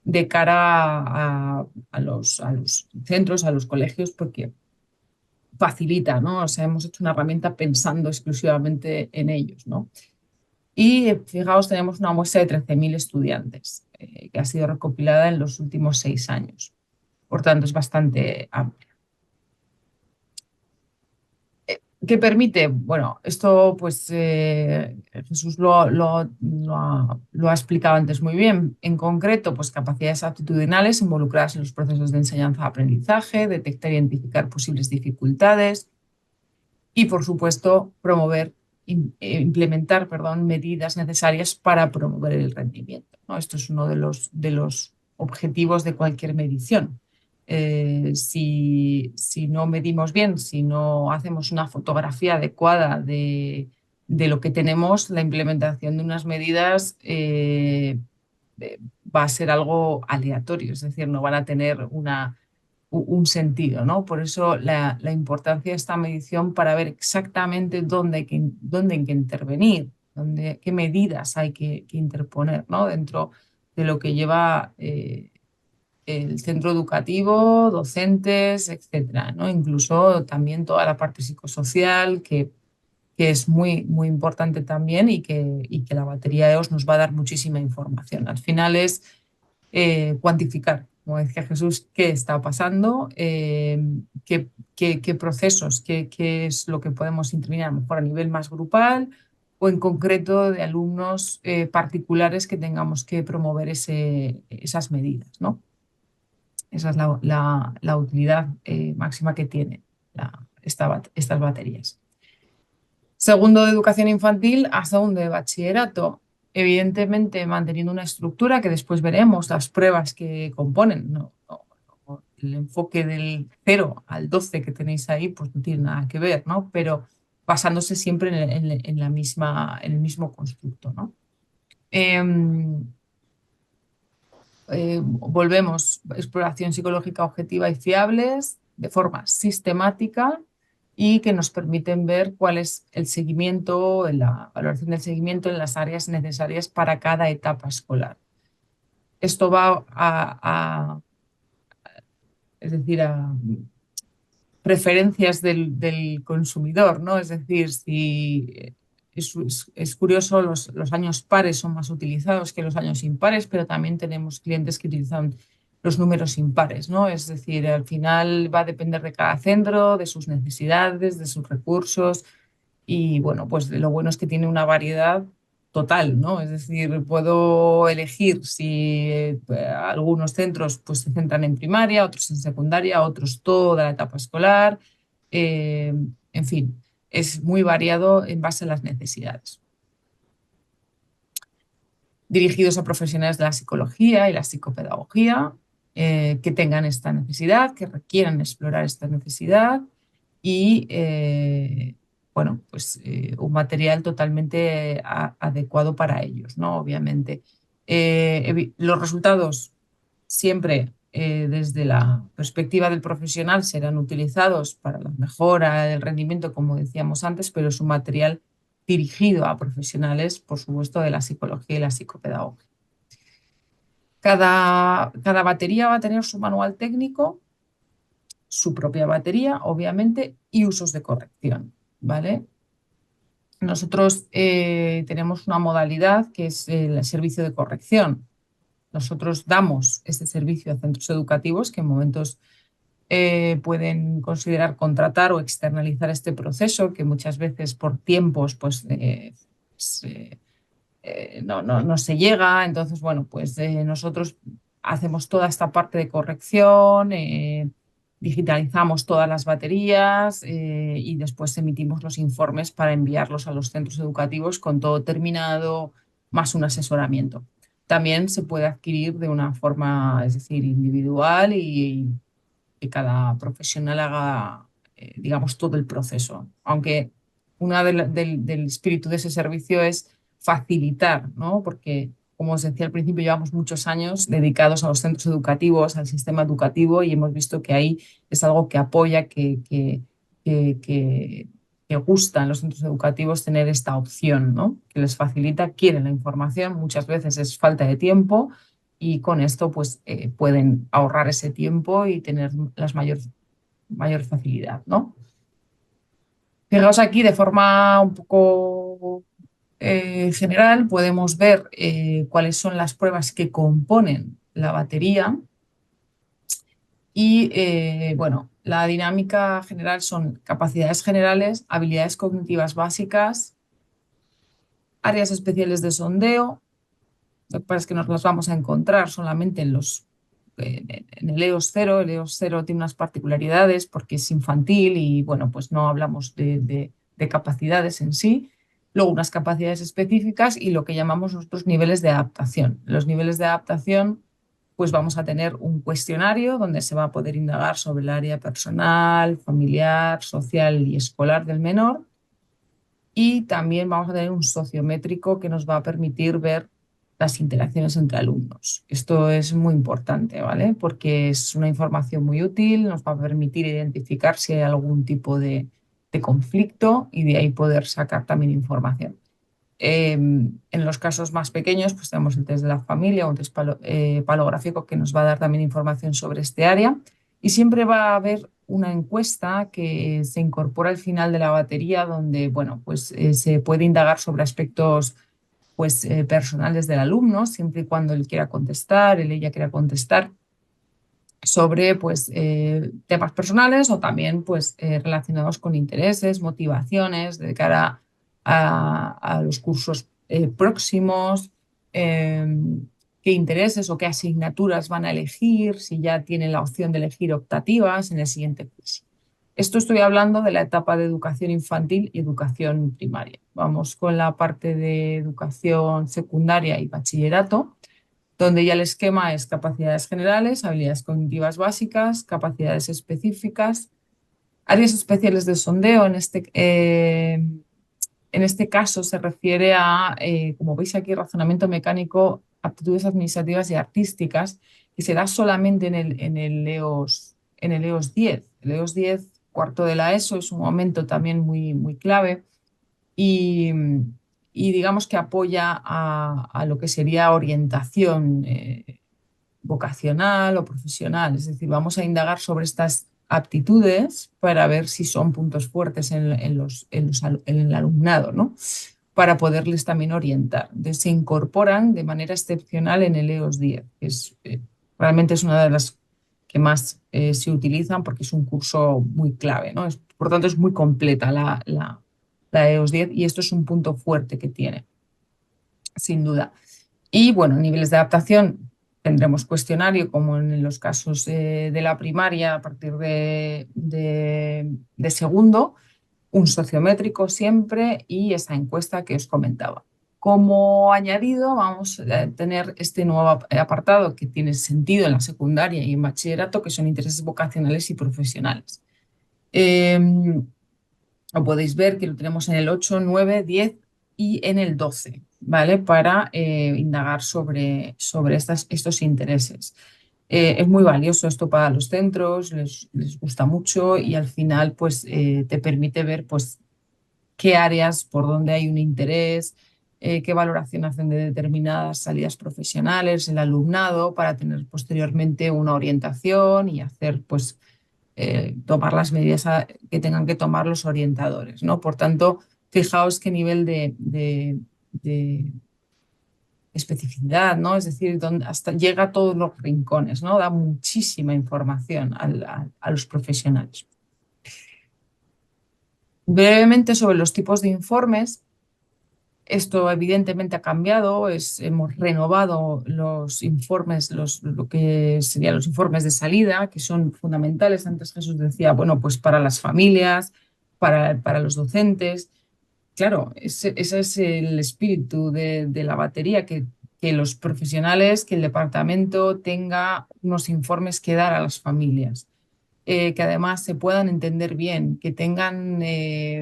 de cara a los centros, a los colegios, porque facilita, ¿no? O sea, hemos hecho una herramienta pensando exclusivamente en ellos, ¿no? Y fijaos, tenemos una muestra de 13.000 estudiantes que ha sido recopilada en los últimos 6 años. Por tanto, es bastante amplia. ¿Qué permite? Bueno, esto pues Jesús lo ha explicado antes muy bien. En concreto, pues capacidades aptitudinales involucradas en los procesos de enseñanza-aprendizaje, detectar e identificar posibles dificultades y, por supuesto, implementar, perdón, medidas necesarias para promover el rendimiento, ¿no? Esto es uno de los objetivos de cualquier medición. si no medimos bien, si no hacemos una fotografía adecuada de lo que tenemos, la implementación de unas medidas va a ser algo aleatorio, es decir, no van a tener un sentido, ¿no? Por eso la importancia de esta medición para ver exactamente dónde hay que intervenir, qué medidas hay que interponer, ¿no? Dentro de lo que lleva el centro educativo, docentes, etcétera, ¿no? Incluso también toda la parte psicosocial, que es muy, muy importante también y que la batería EOS nos va a dar muchísima información. Al final es cuantificar, como decía Jesús, qué está pasando, qué procesos, qué es lo que podemos intervenir a lo mejor a nivel más grupal o en concreto de alumnos particulares que tengamos que promover esas medidas, ¿no? Esa es la utilidad máxima que tiene estas baterías. Segundo de educación infantil a segundo de bachillerato. Evidentemente manteniendo una estructura que después veremos las pruebas que componen. No, el enfoque del 0 al 12 que tenéis ahí pues no tiene nada que ver, ¿no? Pero basándose siempre en el mismo constructo, ¿no? Volvemos, exploración psicológica objetiva y fiables de forma sistemática y que nos permiten ver cuál es el seguimiento, la valoración del seguimiento en las áreas necesarias para cada etapa escolar. Esto va es decir, a preferencias del consumidor, ¿no? Es decir, si es curioso, los años pares son más utilizados que los años impares, pero también tenemos clientes que utilizan los números impares, ¿no? Es decir, al final va a depender de cada centro, de sus necesidades, de sus recursos y bueno, pues lo bueno es que tiene una variedad total, ¿no? Es decir, puedo elegir si algunos centros pues, se centran en primaria, otros en secundaria, otros toda la etapa escolar. eh, en fin, es muy variado en base a las necesidades. Dirigidos a profesionales de la psicología y la psicopedagogía que tengan esta necesidad, que requieran explorar esta necesidad y bueno, pues un material totalmente adecuado para ellos, ¿no? Obviamente. Los resultados siempre desde la perspectiva del profesional serán utilizados para la mejora del rendimiento, como decíamos antes, pero es un material dirigido a profesionales, por supuesto, de la psicología y la psicopedagogía. Cada batería va a tener su manual técnico, su propia batería, obviamente, y usos de corrección, ¿vale? Nosotros tenemos una modalidad que es el servicio de corrección. Nosotros damos este servicio a centros educativos que en momentos pueden considerar contratar o externalizar este proceso, que muchas veces por tiempos pues, no se llega. Entonces, bueno, pues nosotros hacemos toda esta parte de corrección, digitalizamos todas las baterías y después emitimos los informes para enviarlos a los centros educativos con todo terminado, más un asesoramiento. También se puede adquirir de una forma, es decir, individual y que cada profesional haga, digamos, todo el proceso. Aunque del espíritu de ese servicio es facilitar, ¿no? Porque, como os decía al principio, llevamos muchos años dedicados a los centros educativos, al sistema educativo, y hemos visto que ahí es algo que apoya, que gusta en los centros educativos tener esta opción, ¿no? Que les facilita, quieren la información, muchas veces es falta de tiempo y con esto pues pueden ahorrar ese tiempo y tener mayor facilidad, ¿no? Fijaos aquí de forma un poco general, podemos ver cuáles son las pruebas que componen la batería y, bueno, la dinámica general son capacidades generales, habilidades cognitivas básicas, áreas especiales de sondeo. Lo que pasa es que nos las vamos a encontrar solamente en el EOS 0. El EOS 0 tiene unas particularidades porque es infantil y, bueno, pues no hablamos de capacidades en sí. Luego unas capacidades específicas y lo que llamamos nosotros niveles de adaptación. Los niveles de adaptación pues vamos a tener un cuestionario donde se va a poder indagar sobre el área personal, familiar, social y escolar del menor. Y también vamos a tener un sociométrico que nos va a permitir ver las interacciones entre alumnos. Esto es muy importante, ¿vale? Porque es una información muy útil, nos va a permitir identificar si hay algún tipo de conflicto y de ahí poder sacar también información. En los casos más pequeños, pues tenemos el test de la familia, un test palográfico que nos va a dar también información sobre este área. Y siempre va a haber una encuesta que se incorpora al final de la batería donde, bueno, pues se puede indagar sobre aspectos pues, personales del alumno, siempre y cuando él quiera contestar, él ella quiera contestar sobre pues, temas personales o también pues, relacionados con intereses, motivaciones de cara a los cursos próximos, eh, qué intereses o qué asignaturas van a elegir, si ya tienen la opción de elegir optativas en el siguiente curso. Esto estoy hablando de la etapa de educación infantil y educación primaria. Vamos con la parte de educación secundaria y bachillerato, donde ya el esquema es capacidades generales, habilidades cognitivas básicas, capacidades específicas, áreas especiales de sondeo. En este caso se refiere a, como veis aquí, razonamiento mecánico, aptitudes administrativas y artísticas, que se da solamente en el EOS 10. El EOS 10, cuarto de la ESO, es un momento también muy, muy clave y, y digamos que apoya a lo que sería orientación vocacional o profesional. Es decir, vamos a indagar sobre estas aptitudes para ver si son puntos fuertes en el alumnado, ¿no? Para poderles también orientar. Entonces, se incorporan de manera excepcional en el EOS 10, que realmente es una de las que más se utilizan porque es un curso muy clave, ¿no? Por lo tanto, es muy completa la EOS 10 y esto es un punto fuerte que tiene, sin duda. Y bueno, niveles de adaptación, tendremos cuestionario como en los casos de la primaria a partir de segundo, un sociométrico siempre y esa encuesta que os comentaba. Como añadido, vamos a tener este nuevo apartado que tiene sentido en la secundaria y en bachillerato, que son intereses vocacionales y profesionales. Lo podéis ver que lo tenemos en el 8, 9, 10 y en el 12, ¿vale? Para indagar sobre estos intereses. Es muy valioso esto para los centros, les gusta mucho y al final pues, te permite ver pues, qué áreas, por dónde hay un interés, qué valoración hacen de determinadas salidas profesionales, el alumnado, para tener posteriormente una orientación y hacer pues tomar las medidas que tengan que tomar los orientadores, ¿no? Por tanto, fijaos qué nivel de especificidad, ¿no? Es decir, hasta llega a todos los rincones, ¿no? Da muchísima información a los profesionales. Brevemente sobre los tipos de informes. Esto evidentemente ha cambiado, hemos renovado los informes, lo que serían los informes de salida, que son fundamentales. Antes Jesús decía, bueno, pues para las familias, para los docentes. Claro, ese es el espíritu de la batería, que los profesionales, que el departamento tenga unos informes que dar a las familias, que además se puedan entender bien, que tengan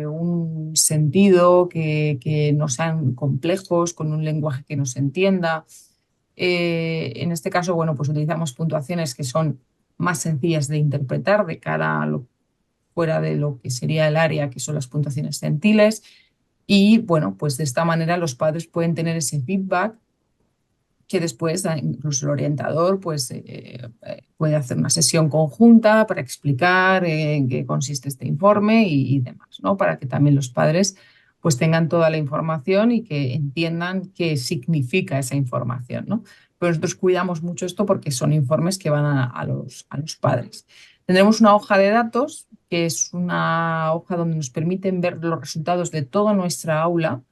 un sentido, que no sean complejos, con un lenguaje que nos entienda. En este caso, bueno, pues utilizamos puntuaciones que son más sencillas de interpretar de cara a fuera de lo que sería el área, que son las puntuaciones centiles. Y bueno, pues de esta manera los padres pueden tener ese feedback que después incluso el orientador pues, puede hacer una sesión conjunta para explicar en qué consiste este informe y demás, ¿no? Para que también los padres pues, tengan toda la información y que entiendan qué significa esa información, ¿no? Pero nosotros cuidamos mucho esto porque son informes que van a los padres. Tendremos una hoja de datos, que es una hoja donde nos permiten ver los resultados de toda nuestra aula,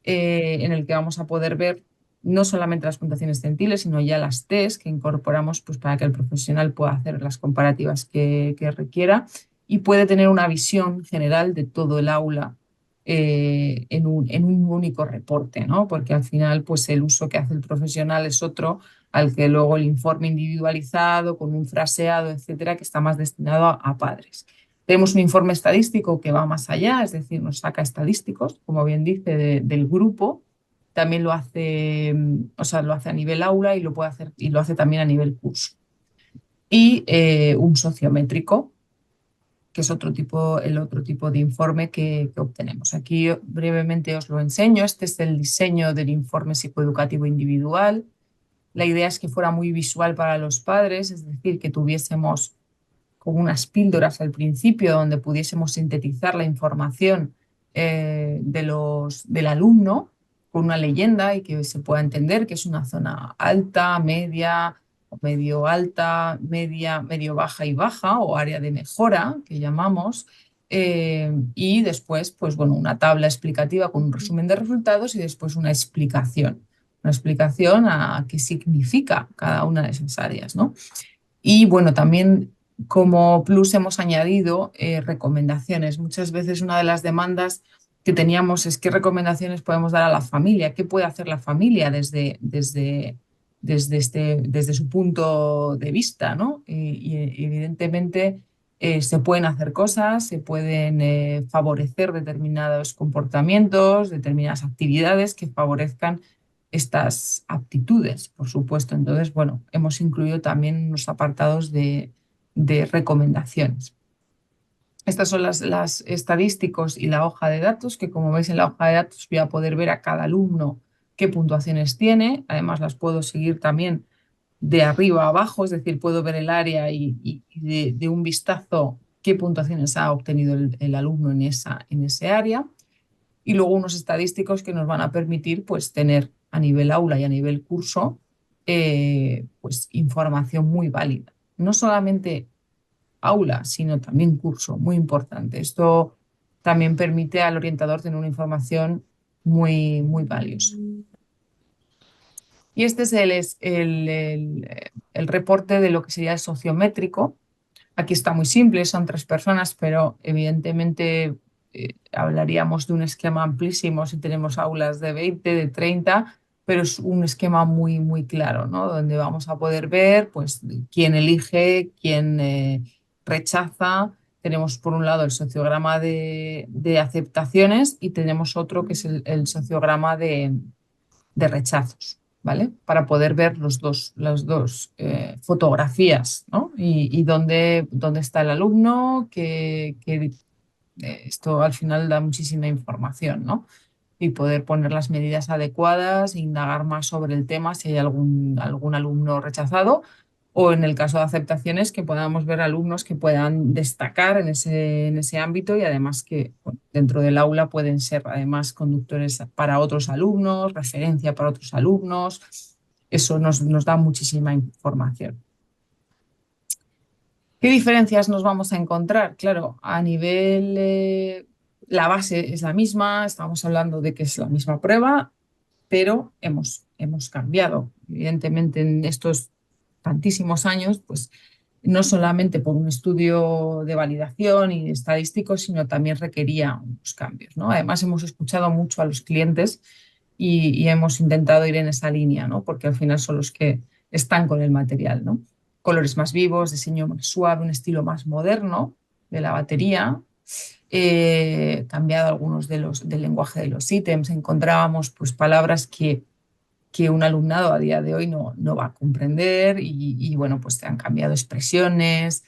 en el que vamos a poder ver no solamente las puntuaciones centiles, sino ya las test que incorporamos pues, para que el profesional pueda hacer las comparativas que requiera y puede tener una visión general de todo el aula en un único reporte, ¿no? Porque al final pues, el uso que hace el profesional es otro al que luego el informe individualizado con un fraseado, etcétera, que está más destinado a padres. Tenemos un informe estadístico que va más allá, es decir, nos saca estadísticos, como bien dice, del grupo. También lo hace, o sea, lo hace a nivel aula y lo puede hacer y lo hace también a nivel curso. Y un sociométrico, que es el otro tipo de informe que obtenemos. Aquí brevemente os lo enseño. Este es el diseño del informe psicoeducativo individual. La idea es que fuera muy visual para los padres, es decir, que tuviésemos como unas píldoras al principio donde pudiésemos sintetizar la información del alumno con una leyenda y que se pueda entender que es una zona alta, media, medio alta, media, medio baja y baja o área de mejora que llamamos. Y después, pues bueno, una tabla explicativa con un resumen de resultados y después una explicación a qué significa cada una de esas áreas, ¿no? Y bueno, también como plus hemos añadido recomendaciones. Muchas veces una de las demandas que teníamos es qué recomendaciones podemos dar a la familia, qué puede hacer la familia desde su punto de vista, ¿no? Y evidentemente se pueden hacer cosas, se pueden favorecer determinados comportamientos, determinadas actividades que favorezcan estas aptitudes, por supuesto. Entonces, bueno, hemos incluido también unos apartados de recomendaciones. Estas son las estadísticos y la hoja de datos, que como veis en la hoja de datos voy a poder ver a cada alumno qué puntuaciones tiene. Además, las puedo seguir también de arriba a abajo, es decir, puedo ver el área y de un vistazo qué puntuaciones ha obtenido el alumno en ese área. Y luego unos estadísticos que nos van a permitir pues, tener a nivel aula y a nivel curso pues, información muy válida. No solamente aula, sino también curso, muy importante. Esto también permite al orientador tener una información muy valiosa. Y este es el reporte de lo que sería el sociométrico. Aquí está muy simple, son 3 personas, pero evidentemente hablaríamos de un esquema amplísimo si tenemos aulas de 20, de 30, pero es un esquema muy claro, ¿no? Donde vamos a poder ver pues, quién elige, quién rechaza. Tenemos por un lado el sociograma de aceptaciones y tenemos otro que es el sociograma de rechazos, ¿vale? Para poder ver las dos fotografías, ¿no? Y dónde está el alumno, esto al final da muchísima información, ¿no? Y poder poner las medidas adecuadas, indagar más sobre el tema si hay algún alumno rechazado o en el caso de aceptaciones que podamos ver alumnos que puedan destacar en ese ámbito y además que bueno, dentro del aula pueden ser además conductores para otros alumnos, referencia para otros alumnos. Eso nos da muchísima información. ¿Qué diferencias nos vamos a encontrar? Claro, a nivel, la base es la misma, estamos hablando de que es la misma prueba, pero hemos cambiado. Evidentemente, en estos tantísimos años, pues no solamente por un estudio de validación y estadístico, sino también requería unos cambios, ¿no? Además, hemos escuchado mucho a los clientes y hemos intentado ir en esa línea, ¿no? Porque al final son los que están con el material, ¿no? Colores más vivos, diseño más suave, un estilo más moderno de la batería, cambiado algunos del lenguaje de los ítems, encontrábamos pues, palabras que un alumnado a día de hoy no va a comprender y bueno, pues se han cambiado expresiones,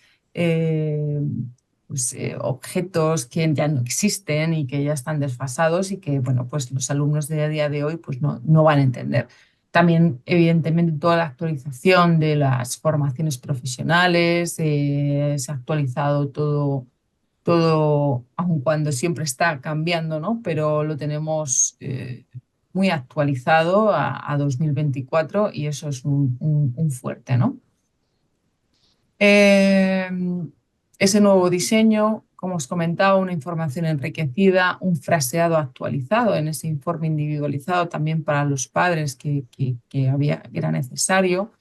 pues, objetos que ya no existen y que ya están desfasados y que bueno, pues los alumnos de a día de hoy pues no van a entender. También, evidentemente, toda la actualización de las formaciones profesionales, se ha actualizado todo, aun cuando siempre está cambiando, ¿no? Pero lo tenemos muy actualizado a 2024 y eso es un fuerte, ¿no? Eh, Ese nuevo diseño, como os comentaba, una información enriquecida, un fraseado actualizado en ese informe individualizado también para los padres que era necesario,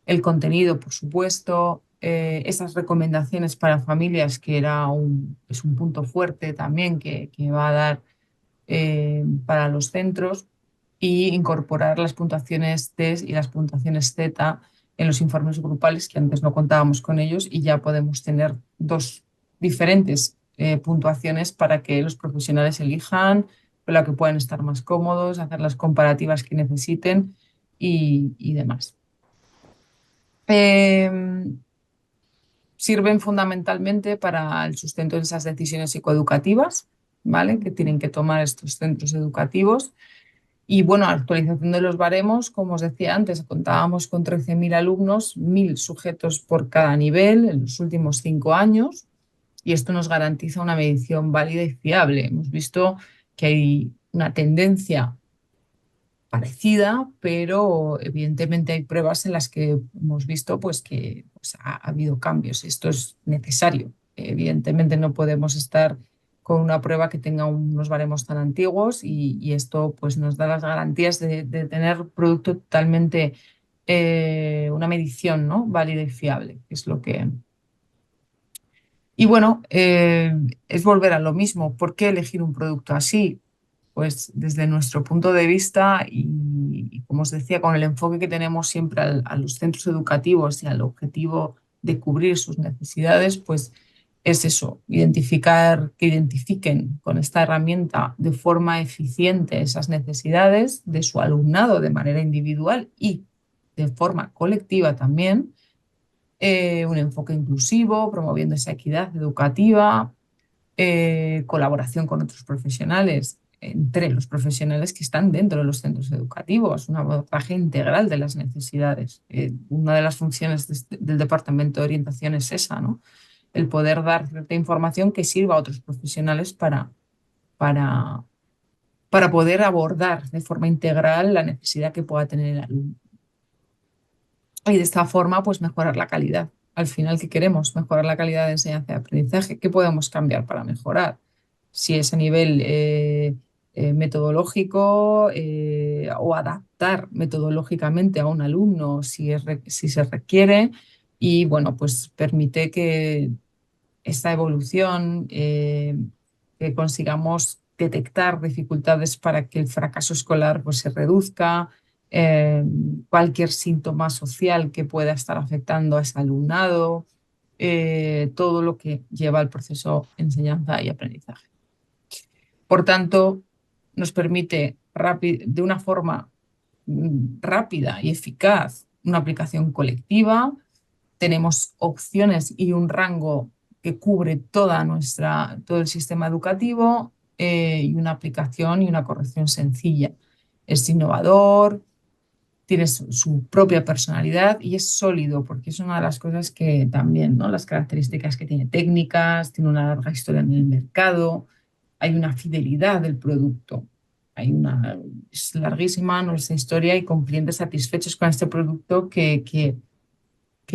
el contenido, por supuesto, esas recomendaciones para familias que es un punto fuerte también que va a dar para los centros y incorporar las puntuaciones T y las puntuaciones Z en los informes grupales, que antes no contábamos con ellos, y ya podemos tener dos diferentes puntuaciones para que los profesionales elijan con la que puedan estar más cómodos, hacer las comparativas que necesiten y demás. Sirven fundamentalmente para el sustento de esas decisiones psicoeducativas, ¿vale? Que tienen que tomar estos centros educativos. Y bueno, actualización de los baremos, como os decía antes, contábamos con 13.000 alumnos, 1.000 sujetos por cada nivel en los últimos 5 años, y esto nos garantiza una medición válida y fiable. Hemos visto que hay una tendencia parecida, pero evidentemente hay pruebas en las que hemos visto pues, que pues, ha habido cambios. Esto es necesario. Evidentemente no podemos estar con una prueba que tenga unos baremos tan antiguos y esto pues, nos da las garantías de tener producto totalmente, una medición, ¿no? Válida y fiable, que es lo que... Y bueno, es volver a lo mismo. ¿Por qué elegir un producto así? Pues desde nuestro punto de vista y como os decía, con el enfoque que tenemos siempre a los centros educativos y al objetivo de cubrir sus necesidades, pues es eso, identificar, que identifiquen con esta herramienta de forma eficiente esas necesidades de su alumnado de manera individual y de forma colectiva también, un enfoque inclusivo, promoviendo esa equidad educativa, colaboración con otros profesionales, entre los profesionales que están dentro de los centros educativos, un abordaje integral de las necesidades. Una de las funciones del Departamento de Orientación es esa, ¿no? El poder dar cierta información que sirva a otros profesionales para, para poder abordar de forma integral la necesidad que pueda tener el alumno. Y de esta forma, pues mejorar la calidad. Al final, ¿qué queremos? Mejorar la calidad de enseñanza y aprendizaje. ¿Qué podemos cambiar para mejorar? Si es a nivel metodológico o adaptar metodológicamente a un alumno si se requiere. Y bueno, pues permite que esta evolución, que consigamos detectar dificultades para que el fracaso escolar pues, se reduzca, eh, cualquier síntoma social que pueda estar afectando a ese alumnado, todo lo que lleva al proceso de enseñanza y aprendizaje. Por tanto, nos permite de una forma rápida y eficaz una aplicación colectiva. Tenemos opciones y un rango que cubre todo el sistema educativo, y una aplicación y una corrección sencilla. Es innovador, tiene su propia personalidad y es sólido, porque es una de las cosas que también, ¿no? Las características que tiene técnicas, tiene una larga historia en el mercado, hay una fidelidad del producto. Es larguísima nuestra historia y con clientes satisfechos con este producto que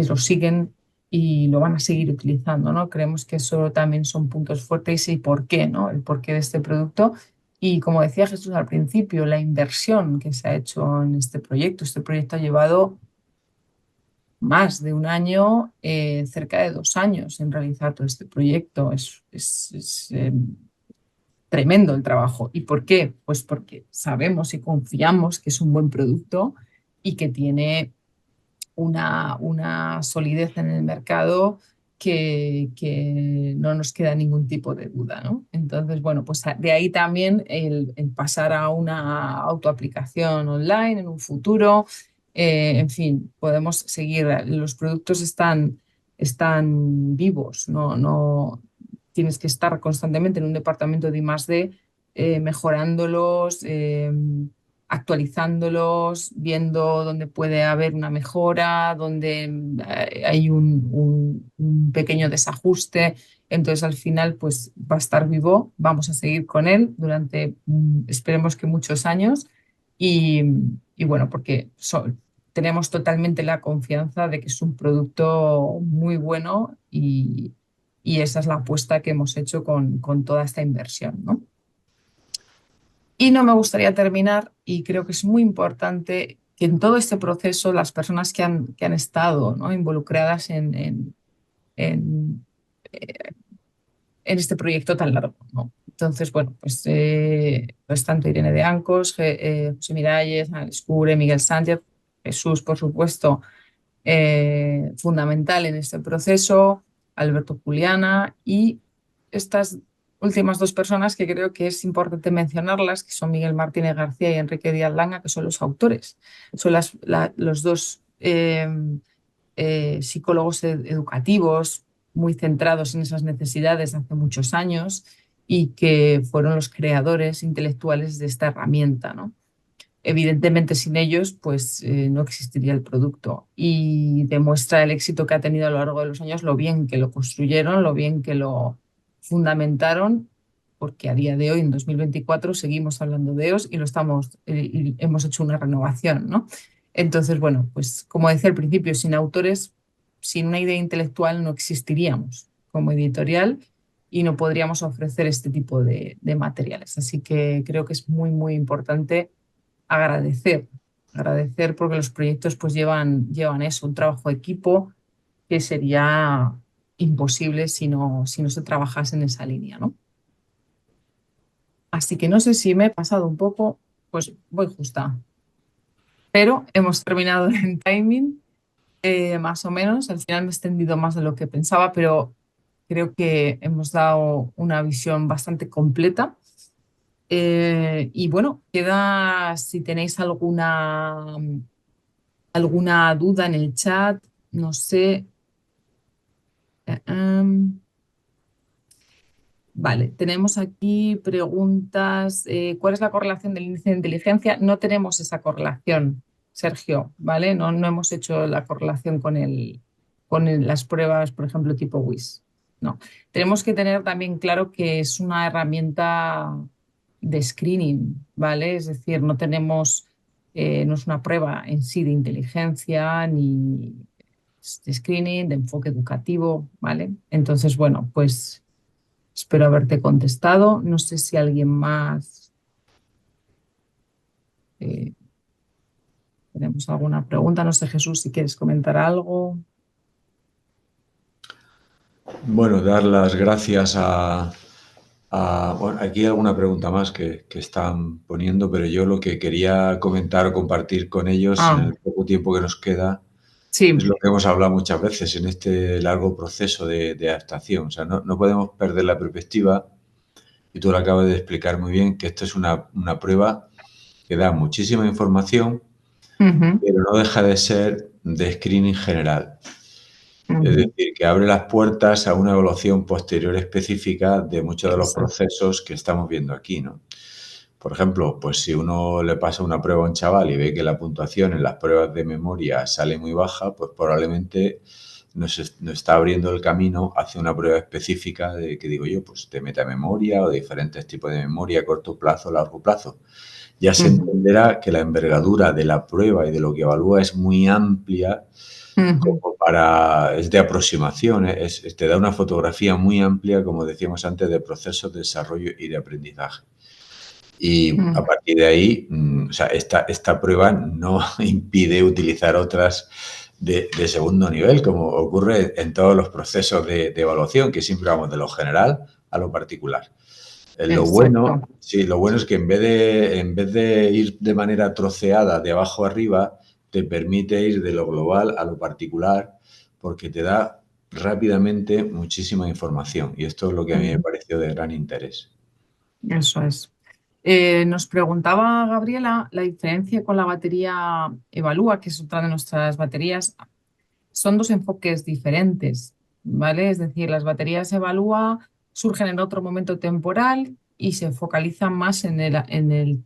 lo siguen y lo van a seguir utilizando, ¿no? Creemos que eso también son puntos fuertes y por qué, ¿no? El porqué de este producto. Y como decía Jesús al principio, la inversión que se ha hecho en este proyecto ha llevado más de un año, cerca de 2 años en realizar todo este proyecto. Es tremendo el trabajo. ¿Y por qué? Pues porque sabemos y confiamos que es un buen producto y que tiene una solidez en el mercado que no nos queda ningún tipo de duda, ¿no? Entonces, bueno, pues de ahí también el pasar a una autoaplicación online en un futuro. En fin, podemos seguir, los productos están vivos, no tienes que estar constantemente en un departamento de I+D, mejorándolos, actualizándolos, viendo dónde puede haber una mejora, dónde hay un pequeño desajuste. Entonces, al final, pues va a estar vivo, vamos a seguir con él durante, esperemos que muchos años. Y, y bueno, porque tenemos totalmente la confianza de que es un producto muy bueno y esa es la apuesta que hemos hecho con toda esta inversión, ¿no? Y no me gustaría terminar, y creo que es muy importante que en todo este proceso las personas que han estado, ¿no? involucradas en, en este proyecto tan largo, ¿no? Entonces, bueno, pues tanto Irene de Ancos, José Miralles, Ana Escure, Miguel Sánchez, Jesús, por supuesto, fundamental en este proceso, Alberto Juliana y estas últimas dos personas que creo que es importante mencionarlas, que son Miguel Martínez García y Enrique Díaz Langa, que son los autores. Son los dos psicólogos educativos muy centrados en esas necesidades hace muchos años y que fueron los creadores intelectuales de esta herramienta, ¿no? Evidentemente, sin ellos, pues no existiría el producto y demuestra el éxito que ha tenido a lo largo de los años, lo bien que lo construyeron, lo bien que lo fundamentaron, porque a día de hoy, en 2024, seguimos hablando de ellos y y hemos hecho una renovación, ¿no? Entonces, bueno, pues como decía al principio, sin autores, sin una idea intelectual no existiríamos como editorial y no podríamos ofrecer este tipo de materiales. Así que creo que es muy, muy importante agradecer, agradecer porque los proyectos pues llevan eso, un trabajo de equipo que sería imposible si no se trabajase en esa línea, ¿no? Así que no sé si me he pasado un poco, pues voy justa, pero hemos terminado en timing, más o menos. Al final me he extendido más de lo que pensaba, pero creo que hemos dado una visión bastante completa. Y bueno, queda si tenéis alguna duda en el chat, no sé. eh, em, vale, tenemos aquí preguntas. ¿Cuál es la correlación del índice de inteligencia? No tenemos esa correlación, Sergio, ¿vale? No hemos hecho la correlación las pruebas, por ejemplo, tipo WIS. No. Tenemos que tener también claro que es una herramienta de screening, ¿vale? Es decir, no es una prueba en sí de inteligencia ni de screening, de enfoque educativo, ¿vale? Entonces, bueno, pues espero haberte contestado. No sé si alguien más eh, tenemos alguna pregunta. No sé, Jesús, si quieres comentar algo. Bueno, dar las gracias bueno, aquí hay alguna pregunta más que están poniendo, pero yo lo que quería comentar o compartir con ellos en Ah, el poco tiempo que nos queda es sí, lo que hemos hablado muchas veces en este largo proceso de adaptación. O sea, no podemos perder la perspectiva, y tú lo acabas de explicar muy bien, que esto es una prueba que da muchísima información, ujú, pero no deja de ser de screening general. Es ujú, decir, que abre las puertas a una evaluación posterior específica de muchos de los exacto, procesos que estamos viendo aquí, ¿no? Por ejemplo, pues si uno le pasa una prueba a un chaval y ve que la puntuación en las pruebas de memoria sale muy baja, pues probablemente nos está abriendo el camino hacia una prueba específica de, que digo yo, pues de metamemoria o de diferentes tipos de memoria a corto plazo, largo plazo. Ya se ujú, entenderá que la envergadura de la prueba y de lo que evalúa es muy amplia, ujú, como es de aproximación, te da una fotografía muy amplia, como decíamos antes, de procesos de desarrollo y de aprendizaje. Y a ujú, partir de ahí, o sea, esta prueba no impide utilizar otras de segundo nivel, como ocurre en todos los procesos de evaluación, que siempre vamos de lo general a lo particular. Lo bueno, exacto. sí, lo bueno es que en vez de ir de manera troceada de abajo arriba, te permite ir de lo global a lo particular, porque te da rápidamente muchísima información. Y esto es lo que a mí me Ujú, pareció de gran interés. eso es. Nos preguntaba Gabriela la diferencia con la batería Evalúa, que es otra de nuestras baterías. Son dos enfoques diferentes, ¿vale? Es decir, las baterías Evalúa surgen en otro momento temporal y se focalizan más en el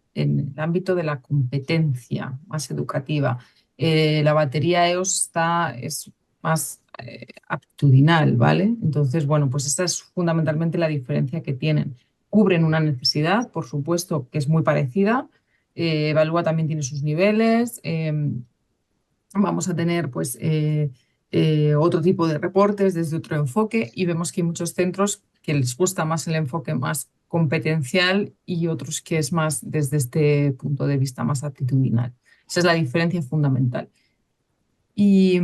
ámbito de la competencia más educativa. La batería EOS es más aptitudinal, ¿vale? Entonces, bueno, pues esta es fundamentalmente la diferencia que tienen. Cubren una necesidad, por supuesto, que es muy parecida. Evalúa también tiene sus niveles. Vamos a tener pues otro tipo de reportes desde otro enfoque y vemos que hay muchos centros que les gusta más el enfoque más competencial y otros que es más desde este punto de vista más actitudinal. Esa es la diferencia fundamental. Y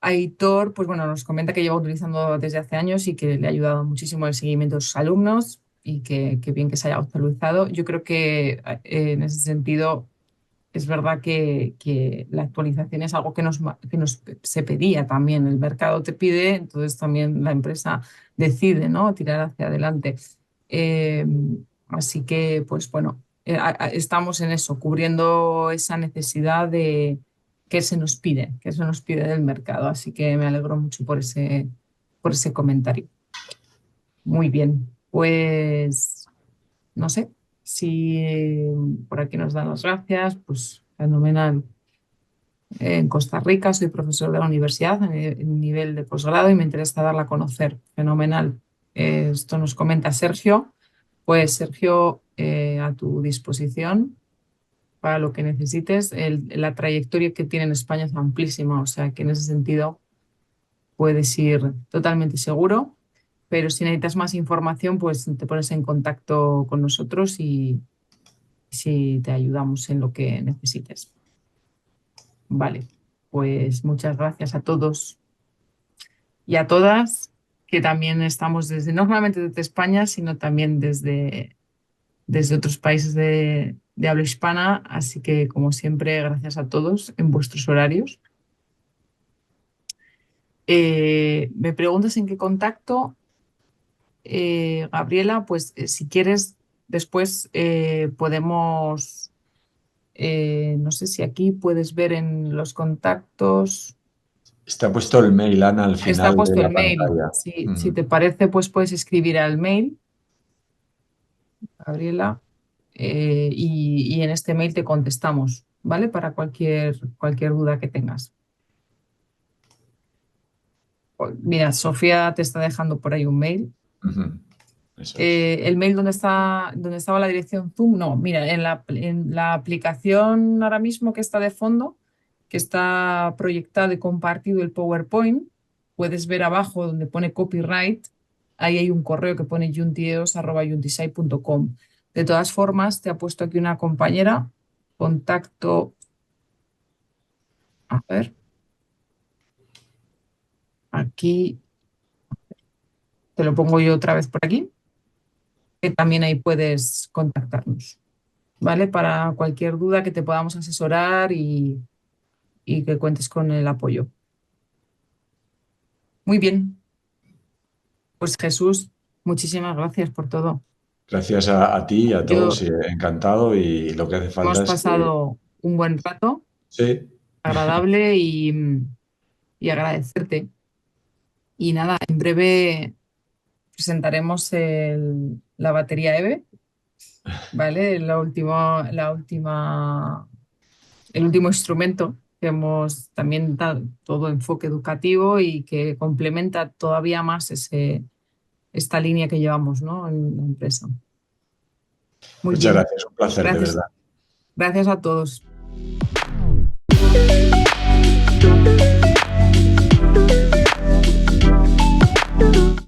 Aitor, pues bueno, nos comenta que lleva utilizando desde hace años y que le ha ayudado muchísimo el seguimiento de sus alumnos y que bien que se haya actualizado. Yo creo que en ese sentido es verdad que la actualización es algo que nos se pedía también. El mercado te pide, entonces también la empresa decide, ¿no? Tirar hacia adelante. Eh, Así que, pues bueno, estamos en eso, cubriendo esa necesidad de que se nos pide del mercado. Así que me alegro mucho por ese comentario. Muy bien, pues no sé si por aquí nos dan las gracias, pues fenomenal. En Costa Rica soy profesor de la universidad en nivel de posgrado y me interesa darla a conocer. Fenomenal. Esto nos comenta Sergio. Pues Sergio, a tu disposición para lo que necesites. La trayectoria que tiene en España es amplísima, o sea que en ese sentido puedes ir totalmente seguro. Pero si necesitas más información, pues te pones en contacto con nosotros y si te ayudamos en lo que necesites. Vale, pues muchas gracias a todos y a todas, que también estamos desde, no solamente desde España, sino también desde otros países de habla hispana. Así que, como siempre, gracias a todos en vuestros horarios. Me preguntas en qué contacto, Gabriela, pues si quieres, después podemos, no sé si aquí puedes ver en los contactos. Está puesto el mail, Ana, al Está final de puesto la el mail. pantalla. Si te parece, pues puedes escribir al mail, Gabriela, y en este mail te contestamos, ¿vale? Para cualquier duda que tengas. Mira, Sofía te está dejando por ahí un mail. Ujú. Eso es. El mail donde estaba la dirección Zoom, no, mira, en la aplicación ahora mismo que está de fondo, que está proyectado y compartido el PowerPoint, puedes ver abajo donde pone copyright, ahí hay un correo que pone yuntieos@yuntisai.com. De todas formas, te ha puesto aquí una compañera, contacto, a ver, aquí, te lo pongo yo otra vez por aquí, que también ahí puedes contactarnos. ¿Vale? Para cualquier duda que te podamos asesorar y que cuentes con el apoyo. Muy bien, pues Jesús, muchísimas gracias por todo. Gracias a ti y a todos, Yo y encantado. Y lo que hace hemos falta es que pasado un buen rato, sí, agradable y agradecerte. Y nada, en breve presentaremos la batería EVE, ¿vale? El último instrumento que hemos también dado todo enfoque educativo y que complementa todavía más esta línea que llevamos, ¿no? En la empresa. Muy muchas bien. gracias, un placer, de Gracias, verdad. gracias a todos.